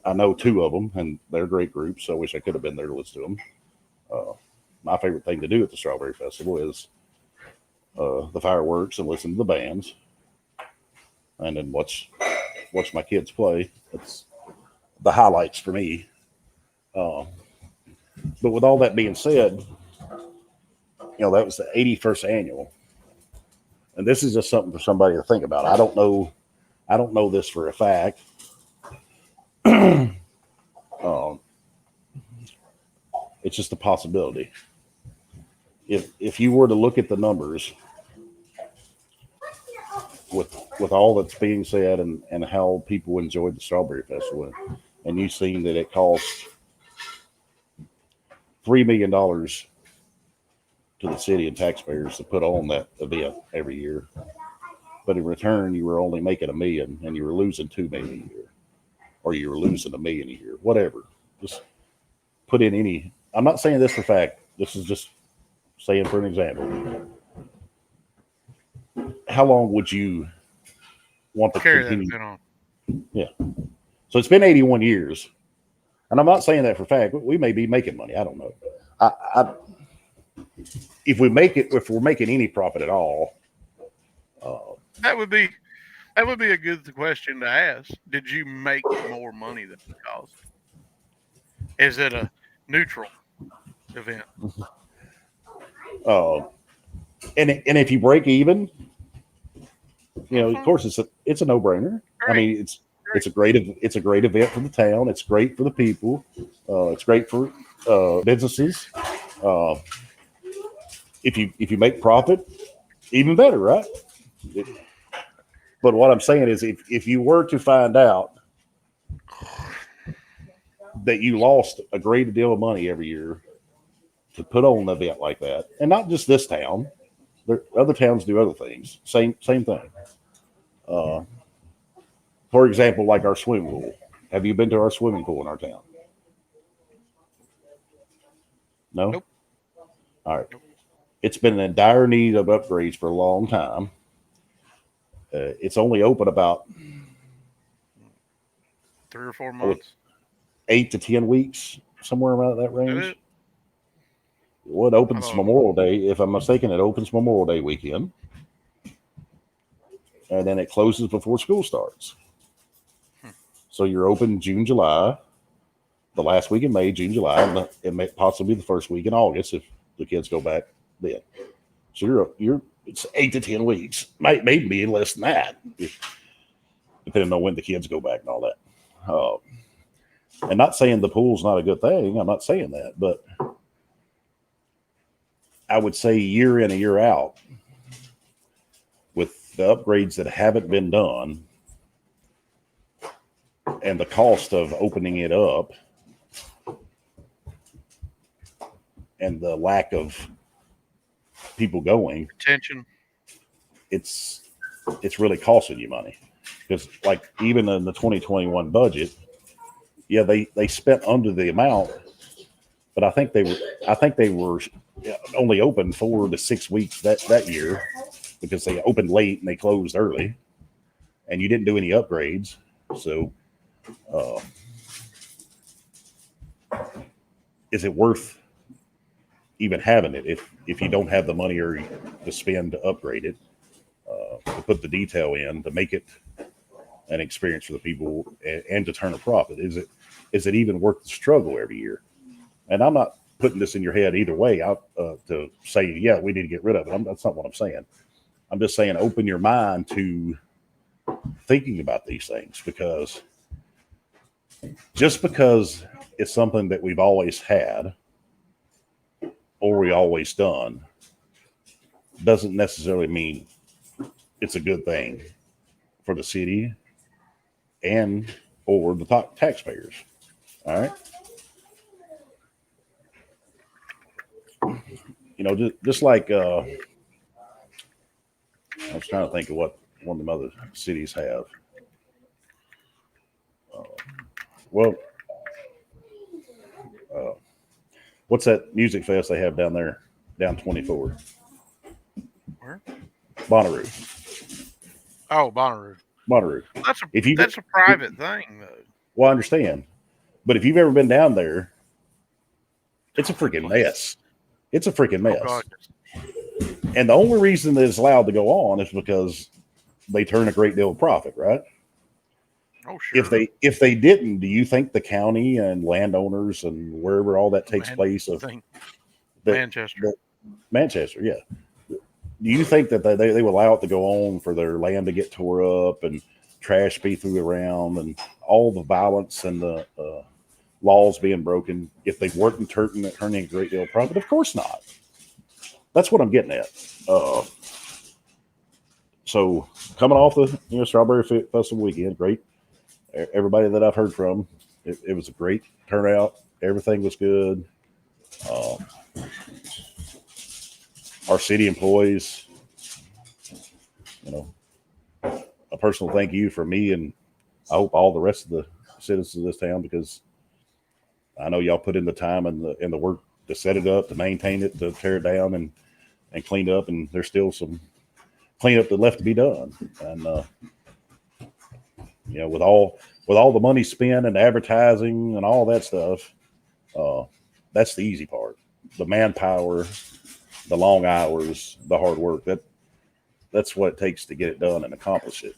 Speaker 1: I know two of them, and they're great groups. So I wish I could have been there to listen to them. My favorite thing to do at the Strawberry Festival is the fireworks and listen to the bands, and then watch my kids play. It's the highlights for me. Uh, but with all that being said, that was the 81st annual, and this is just something for somebody to think about. I don't know this for a fact. um, it's just a possibility. If you were to look at the numbers with all that's being said and how people enjoyed the Strawberry Festival, and you've seen that it costs $3 million to the city and taxpayers to put on that event every year, but in return you were only making $1 million and you were losing $2 million a year, or you were losing $1 million a year, whatever. Just put in any. I'm not saying this for fact. This is just saying for an example. How long would you want to
Speaker 2: Carry
Speaker 1: continue?
Speaker 2: that event on.
Speaker 1: Yeah. So it's been 81 years, and I'm not saying that for fact. We may be making money. I don't know. If we're making any profit at all,
Speaker 2: That would be a good question to ask. Did you make more money than it cost? Is it a neutral event?
Speaker 1: and if you break even, of course it's a no brainer. I mean, it's a great event for the town. It's great for the people. It's great for businesses. If you make profit, even better, right? But what I'm saying is, if you were to find out that you lost a great deal of money every year to put on an event like that, and not just this town, other towns do other things. Same thing. For example, like our swimming pool. Have you been to our swimming pool in our town? No?
Speaker 2: Nope.
Speaker 1: All right. Nope. It's been in dire need of upgrades for a long time. It's only open about
Speaker 2: 3 or 4 months.
Speaker 1: 8 to 10 weeks, somewhere around that range. Well, it opens Memorial Day. If I'm mistaken, it opens Memorial Day weekend. And then it closes before school starts. So you're open June, July, the last week in May, June, July, and it may possibly the first week in August if the kids go back then. So it's 8 to 10 weeks. Maybe be less than that, depending on when the kids go back and all that. And not saying the pool's not a good thing. I'm not saying that, but I would say year in and year out, with the upgrades that haven't been done and the cost of opening it up and the lack of people going,
Speaker 2: attention,
Speaker 1: it's really costing you money. Because like even in the 2021 budget, yeah, they spent under the amount, but I think they were only open 4 to 6 weeks that year, because they opened late and they closed early, and you didn't do any upgrades. So is it worth even having it if you don't have the money or to spend to upgrade it, to put the detail in to make it an experience for the people and to turn a profit? Is it even worth the struggle every year? And I'm not putting this in your head either way out to say, yeah, we need to get rid of it. That's not what I'm saying. I'm just saying open your mind to thinking about these things, because just because it's something that we've always had or we always done doesn't necessarily mean it's a good thing for the city and or the taxpayers. All right. Just like I was trying to think of what one of the other cities have. Well, what's that music fest they have down there, down 24?
Speaker 2: Where?
Speaker 1: Bonnaroo.
Speaker 2: Oh, Bonnaroo.
Speaker 1: That's
Speaker 2: a private thing, though.
Speaker 1: Well, I understand, but if you've ever been down there, it's a freaking mess. It's a freaking mess. Oh, and the only reason that it's allowed to go on is because they turn a great deal of profit, right?
Speaker 2: Oh, sure.
Speaker 1: If they didn't, do you think the county and landowners and wherever all that takes place
Speaker 2: Manchester,
Speaker 1: Manchester, yeah. Do you think that they will allow it to go on for their land to get tore up and trash be through around and all the violence and the laws being broken if they weren't turning a great deal of profit? Of course not. That's what I'm getting at. So coming off the Strawberry Festival weekend, great. Everybody that I've heard from, it was a great turnout. Everything was good. Our city employees, a personal thank you for me, and I hope all the rest of the citizens of this town, because I know y'all put in the time and the work to set it up, to maintain it, to tear it down and clean up, and there's still some cleanup that left to be done. And with all the money spent and advertising and all that stuff, that's the easy part. The manpower, the long hours, the hard work, that's what it takes to get it done and accomplish it.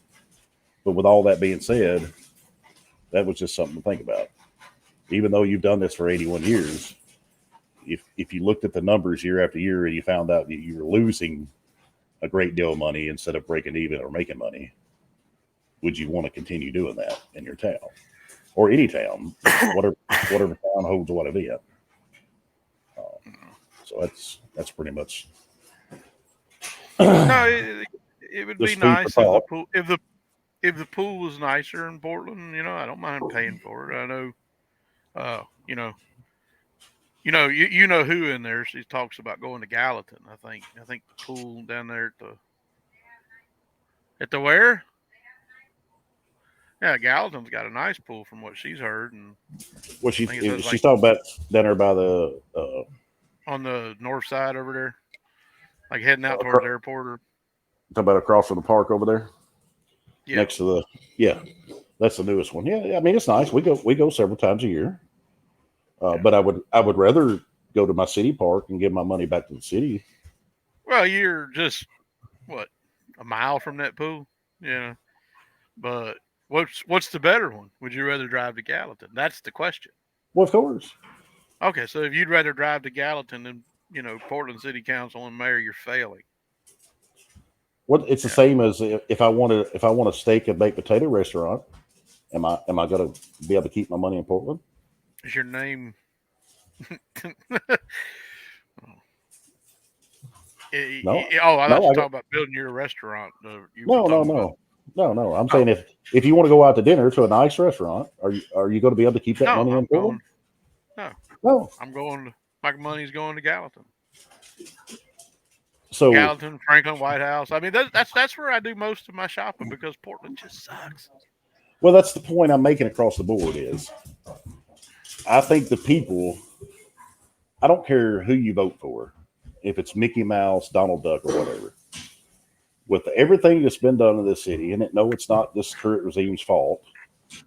Speaker 1: But with all that being said, that was just something to think about. Even though you've done this for 81 years, if you looked at the numbers year after year and you found out that you were losing a great deal of money instead of breaking even or making money, would you want to continue doing that in your town or any town, whatever town holds what event? So that's pretty much.
Speaker 2: No, it would be nice if the pool was nicer in Portland. I don't mind paying for it. I know, you know who in there. She talks about going to Gallatin. I think the pool down there at the where? Yeah, Gallatin's got a nice pool from what she's heard. And
Speaker 1: well, she's talking about down there by the
Speaker 2: on the north side over there, like heading out towards the airport. Or
Speaker 1: talking about across from the park over there.
Speaker 2: Yeah.
Speaker 1: Next to that's the newest one. Yeah, I mean it's nice. We go several times a year. But I would rather go to my city park and give my money back to the city.
Speaker 2: Well, you're just a mile from that pool, But what's the better one? Would you rather drive to Gallatin? That's the question.
Speaker 1: Well, of course.
Speaker 2: Okay, so if you'd rather drive to Gallatin than Portland City Council and Mayor, you're failing.
Speaker 1: Well, it's the same as if I want a steak and baked potato restaurant. Am I going to be able to keep my money in Portland?
Speaker 2: Is your name?
Speaker 1: No.
Speaker 2: I thought you talking about building your restaurant.
Speaker 1: No. I'm saying if you want to go out to dinner to a nice restaurant, are you going to be able to keep that money in Portland? No.
Speaker 2: I'm going. My money's going to Gallatin.
Speaker 1: So
Speaker 2: Gallatin, Franklin, White House. I mean, that's where I do most of my shopping because Portland just sucks.
Speaker 1: Well, that's the point I'm making across the board is I think the people, I don't care who you vote for, if it's Mickey Mouse, Donald Duck, or whatever, with everything that's been done in this city, and it's not this current regime's fault,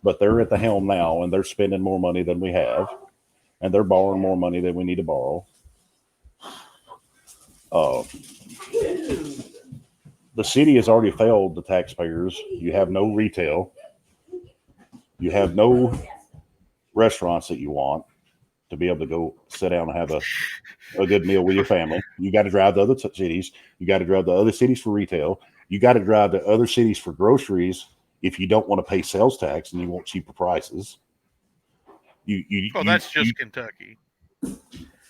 Speaker 1: but they're at the helm now and they're spending more money than we have, and they're borrowing more money than we need to borrow. The city has already failed the taxpayers. You have no retail. You have no restaurants that you want to be able to go sit down and have a good meal with your family. You got to drive to other cities. You got to drive to other cities for retail. You got to drive to other cities for groceries if you don't want to pay sales tax and you want cheaper prices.
Speaker 2: That's just Kentucky.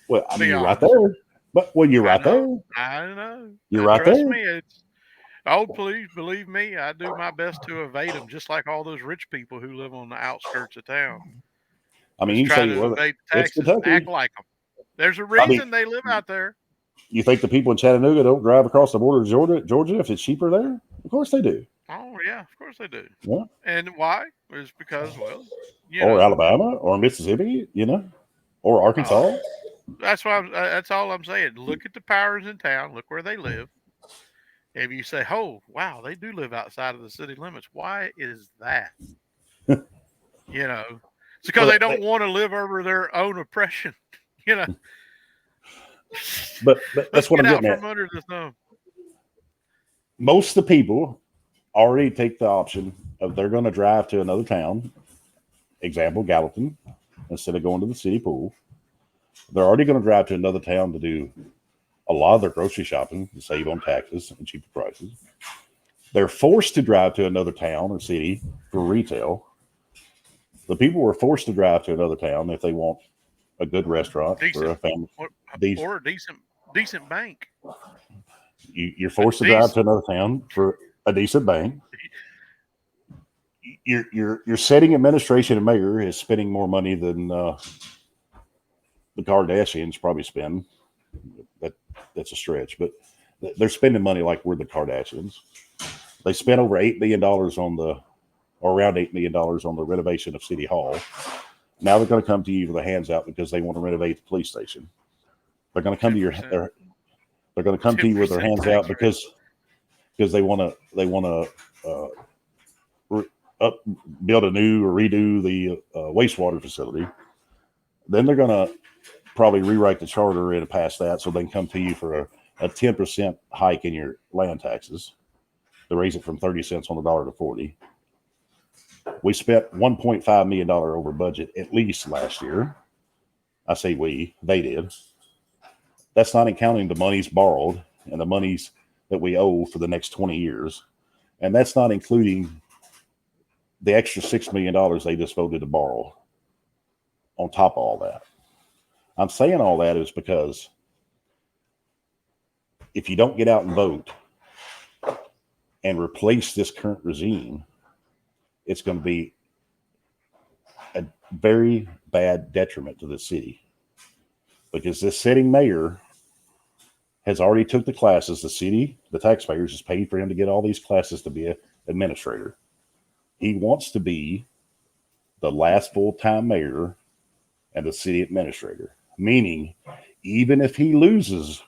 Speaker 1: Well, I mean, you're right there. But you're right there.
Speaker 2: I know.
Speaker 1: You're right there.
Speaker 2: Trust me, please believe me. I do my best to evade them, just like all those rich people who live on the outskirts of town.
Speaker 1: I mean, you
Speaker 2: try
Speaker 1: say
Speaker 2: to evade taxes, act like them. There's a reason they live out there.
Speaker 1: You think the people in Chattanooga don't drive across the border to Georgia if it's cheaper there? Of course they do.
Speaker 2: Oh yeah, of course they do.
Speaker 1: Yeah.
Speaker 2: And why? It's because
Speaker 1: Alabama or Mississippi, or Arkansas.
Speaker 2: That's why. That's all I'm saying. Look at the powers in town. Look where they live. If you say, "Oh, wow, they do live outside of the city limits," why is that? It's because they don't want to live over their own oppression.
Speaker 1: But that's what I'm getting at.
Speaker 2: From under the thumb.
Speaker 1: Most of the people already take the option of they're going to drive to another town, example Gallatin, instead of going to the city pool. They're already going to drive to another town to do a lot of their grocery shopping to save on taxes and cheaper prices. They're forced to drive to another town or city for retail. The people were forced to drive to another town if they want a good restaurant for
Speaker 2: Decent
Speaker 1: a family.
Speaker 2: or a decent bank.
Speaker 1: You're forced to drive to another town for a decent bank. Your setting administration and mayor is spending more money than the Kardashians probably spend. That's a stretch, but they're spending money like we're the Kardashians. They spent over $8 million or around $8 million on the renovation of City Hall. Now they're going to come to you with their hands out because they want to renovate the police station. They're going to come 10%. They're going to come to you with their hands out because they want to build a new or redo the wastewater facility. Then they're going to probably rewrite the charter and pass that so they can come to you for a 10% hike in your land taxes to raise it from 30 cents on the dollar to 40. We spent $1.5 million over budget at least last year. I say they did. That's not counting the monies borrowed and the monies that we owe for the next 20 years. And that's not including the extra $6 million they just voted to borrow on top of all that. I'm saying all that is because if you don't get out and vote and replace this current regime, it's going to be a very bad detriment to the city, because this sitting mayor has already took the classes. The city, the taxpayers, has paid for him to get all these classes to be an administrator. He wants to be the last full-time mayor and the city administrator, meaning even if he loses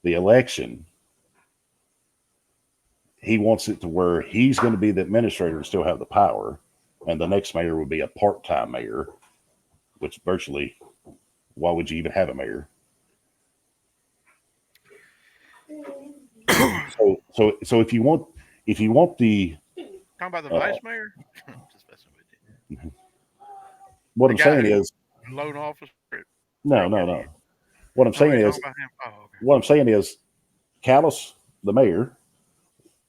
Speaker 1: the election, he wants it to where he's going to be the administrator and still have the power, and the next mayor would be a part-time mayor, which virtually, why would you even have a mayor? So if you want the
Speaker 2: talking about the vice mayor, just messing with you.
Speaker 1: What I'm saying is
Speaker 2: loan office.
Speaker 1: No. What I'm saying is, Callis, the mayor,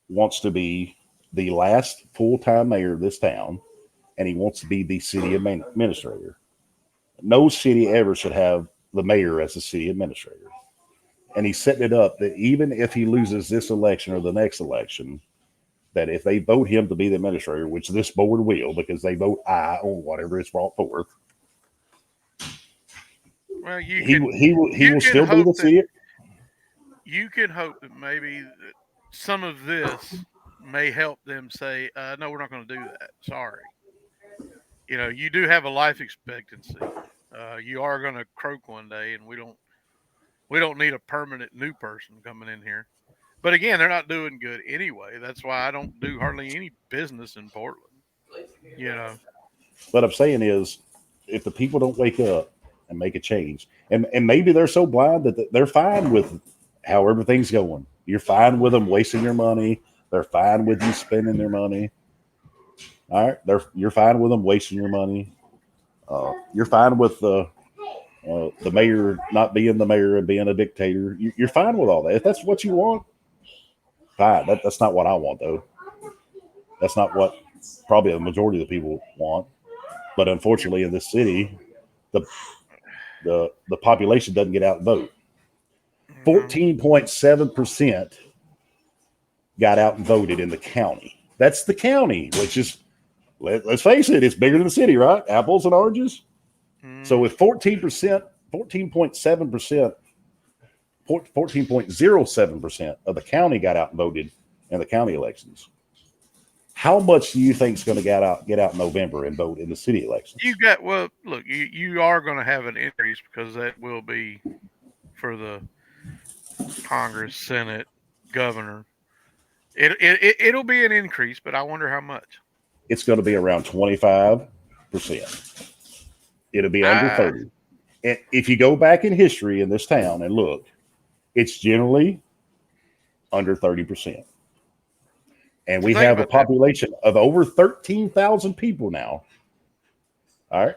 Speaker 1: wants to be the last full-time mayor of this town, and he wants to be the city administrator. No city ever should have the mayor as the city administrator. And he's setting it up that even if he loses this election or the next election, that if they vote him to be the administrator, which this board will, because they vote aye on whatever is brought forth,
Speaker 2: well,
Speaker 1: he will still be the city.
Speaker 2: You can hope that maybe some of this may help them say, no, we're not going to do that. Sorry. You do have a life expectancy. You are going to croak one day, and we don't need a permanent new person coming in here. But again, they're not doing good anyway. That's why I don't do hardly any business in Portland.
Speaker 1: What I'm saying is, if the people don't wake up and make a change, and maybe they're so blind that they're fine with how everything's going. You're fine with them wasting your money. They're fine with you spending their money. All right, you're fine with them wasting your money. You're fine with the mayor not being the mayor and being a dictator. You're fine with all that. If that's what you want, fine. That's not what I want, though. That's not what probably the majority of the people want. But unfortunately, in this city, the population doesn't get out and vote. 14.7% got out and voted in the county. That's the county, which is, let's face it, it's bigger than the city, right? Apples and oranges. So if 14%, 14.7%, 14.07% of the county got out and voted in the county elections, how much do you think is going to get out in November and vote in the city elections?
Speaker 2: Look, you are going to have an increase because that will be for the Congress, Senate, governor. It'll be an increase, but I wonder how much.
Speaker 1: It's going to be around 25%. It'll be under 30. And if you go back in history in this town and look, it's generally under 30%. And we have a population of over 13,000 people now. All right.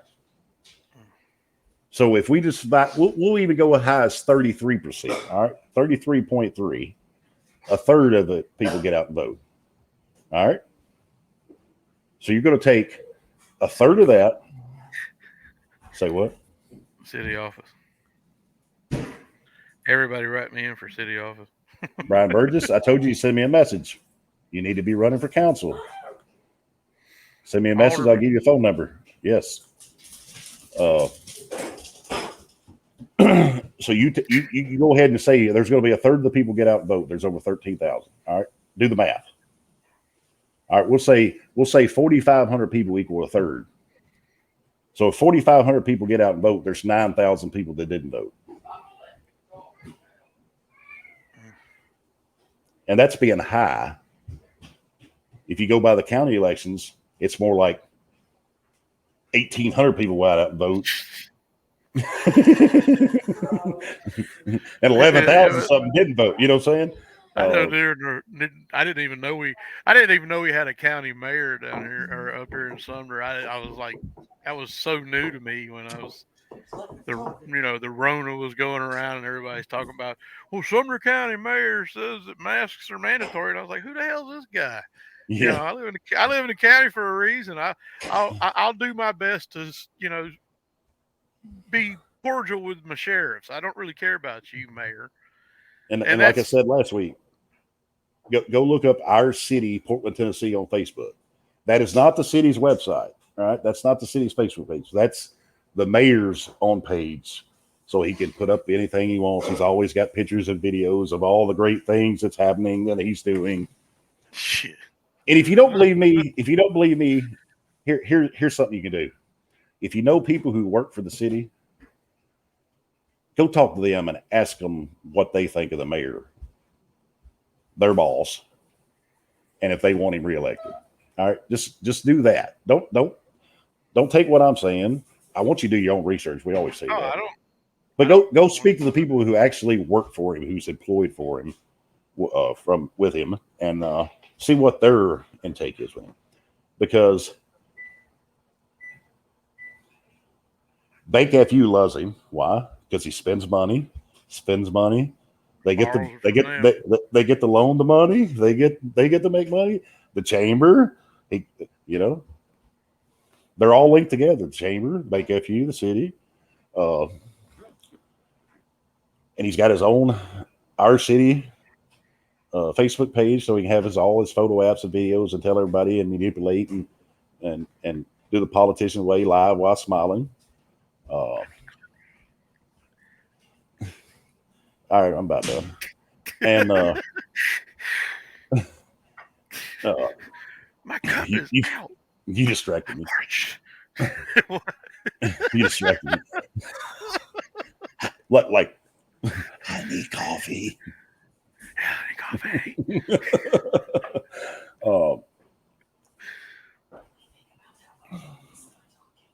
Speaker 1: So if we just we'll even go as high as 33%. All right, 33.3. A third of the people get out and vote. All right. So you're going to take a third of that. Say what?
Speaker 2: City office. Everybody write me in for city office.
Speaker 1: Brian Burgess, I told you send me a message. You need to be running for council. Send me a message. I'll give you a phone number. Yes. So you go ahead and say there's going to be a third of the people get out and vote. There's over 13,000. All right. Do the math. All right. We'll say 4,500 people equal a third. So if 4,500 people get out and vote, there's 9,000 people that didn't vote. And that's being high. If you go by the county elections, it's more like 1,800 people went out and vote. And 11,000 something didn't vote. You know what I'm saying?
Speaker 2: I didn't even know we had a county mayor down here or up here in Sumner. I was like, that was so new to me when I was the Rona was going around and everybody's talking about, well, Sumner County mayor says that masks are mandatory, and I was like, who the hell is this guy?
Speaker 1: Yeah.
Speaker 2: I live in the county for a reason. I'll do my best to be cordial with my sheriffs. I don't really care about you, mayor.
Speaker 1: And like I said last week, go look up Our City, Portland, Tennessee on Facebook. That is not the city's website. All right. That's not the city's Facebook page. That's the mayor's own page. So he can put up anything he wants. He's always got pictures and videos of all the great things that's happening that he's doing.
Speaker 2: Shit.
Speaker 1: And if you don't believe me, here's something you can do. If you know people who work for the city, go talk to them and ask them what they think of the mayor, their boss, and if they want him reelected. All right, just do that. Don't take what I'm saying. I want you to do your own research. We always say that. I don't. But go speak to the people who actually work for him, who's employed for him, with him, and see what their intake is with him, because Bank FU loves him. Why? Because he spends money. They get to loan the money. They get to make money. The chamber, they're all linked together. The chamber, Bank FU, the city, and he's got his own Our City Facebook page, so he can have all his photo apps and videos and tell everybody and manipulate and do the politician way live while smiling. All right, I'm about done. And
Speaker 2: my cup is out.
Speaker 1: You distracted me. You distracted me. Like, I need coffee.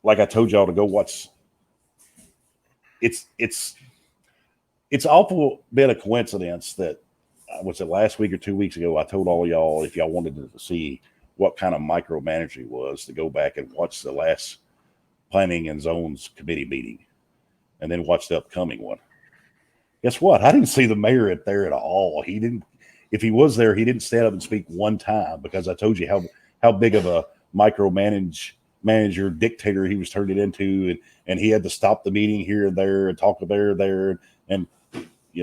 Speaker 1: Like I told y'all to go watch. It's awful been a coincidence that was it last week or 2 weeks ago. I told all y'all if y'all wanted to see what kind of micromanaging was to go back and watch the last planning and zones committee meeting, and then watch the upcoming one. Guess what? I didn't see the mayor there at all. He didn't. If he was there, he didn't stand up and speak one time because I told you how big of a manager dictator he was turning into, and he had to stop the meeting here and there and talk to there and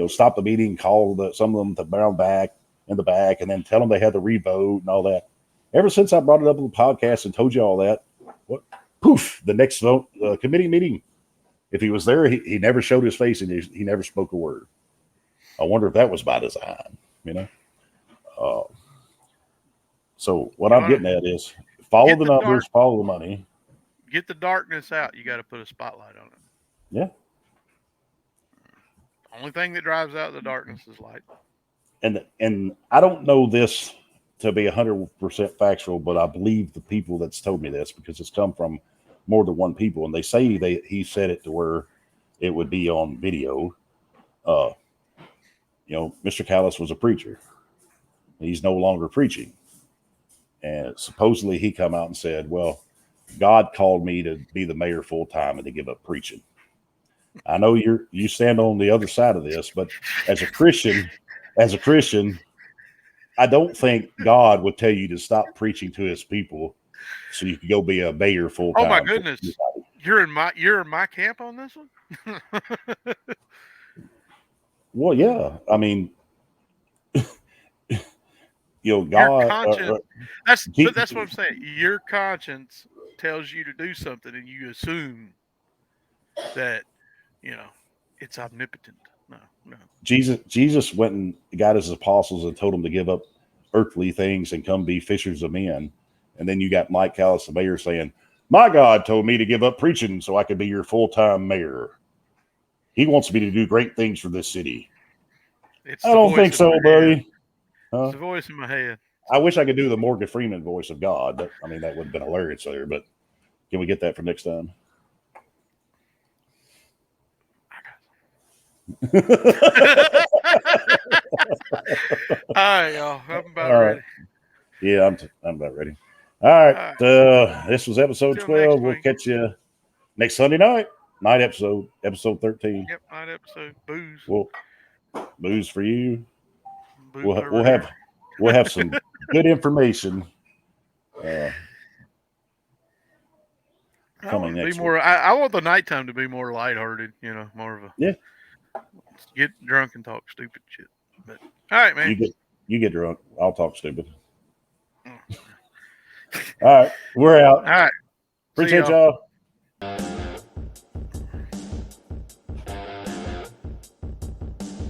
Speaker 1: stop the meeting, call some of them to brown back in the back, and then tell them they had to revote and all that. Ever since I brought it up on the podcast and told you all that, the next committee meeting, if he was there, he never showed his face and he never spoke a word. I wonder if that was by design, So what I'm getting at is follow the numbers, follow the money.
Speaker 2: Get the darkness out. You got to put a spotlight on it.
Speaker 1: Yeah.
Speaker 2: The only thing that drives out the darkness is light.
Speaker 1: And I don't know this to be 100% factual, but I believe the people that's told me this because it's come from more than one people, and they say he said it to where it would be on video. Mr. Callis was a preacher. He's no longer preaching. And supposedly he come out and said, well, God called me to be the mayor full time and to give up preaching. I know you stand on the other side of this, but as a Christian, I don't think God would tell you to stop preaching to his people so you could go be a mayor full
Speaker 2: Oh my
Speaker 1: time.
Speaker 2: goodness. You're in my camp on this one?
Speaker 1: Well, yeah. I mean,
Speaker 2: Your
Speaker 1: God.
Speaker 2: conscience that's what I'm saying. Your conscience tells you to do something and you assume that, it's omnipotent. No.
Speaker 1: Jesus went and got his apostles and told them to give up earthly things and come be fishers of men. And then you got Mike Callis, the mayor, saying, "My God told me to give up preaching so I could be your full-time mayor. He wants me to do great things for this city."
Speaker 2: It's
Speaker 1: I
Speaker 2: the
Speaker 1: don't
Speaker 2: voice
Speaker 1: think
Speaker 2: in
Speaker 1: so,
Speaker 2: my
Speaker 1: buddy.
Speaker 2: head. It's the voice in my head.
Speaker 1: I wish I could do the Morgan Freeman voice of God. That would have been hilarious there, but can we get that for next time?
Speaker 2: All right, y'all. I'm about ready.
Speaker 1: Yeah, I'm about ready. All right.
Speaker 2: All right.
Speaker 1: This was episode
Speaker 2: Till
Speaker 1: 12.
Speaker 2: next
Speaker 1: We'll
Speaker 2: week.
Speaker 1: catch you next Sunday night episode 13.
Speaker 2: Yep, night episode. Booze.
Speaker 1: We'll booze for you.
Speaker 2: Booze over
Speaker 1: We'll
Speaker 2: here.
Speaker 1: have some good information coming next week.
Speaker 2: I want the nighttime to be more lighthearted, more of a get drunk and talk stupid shit. But all right, man.
Speaker 1: You get drunk. I'll talk stupid. All right, we're out.
Speaker 2: All right.
Speaker 1: Appreciate y'all.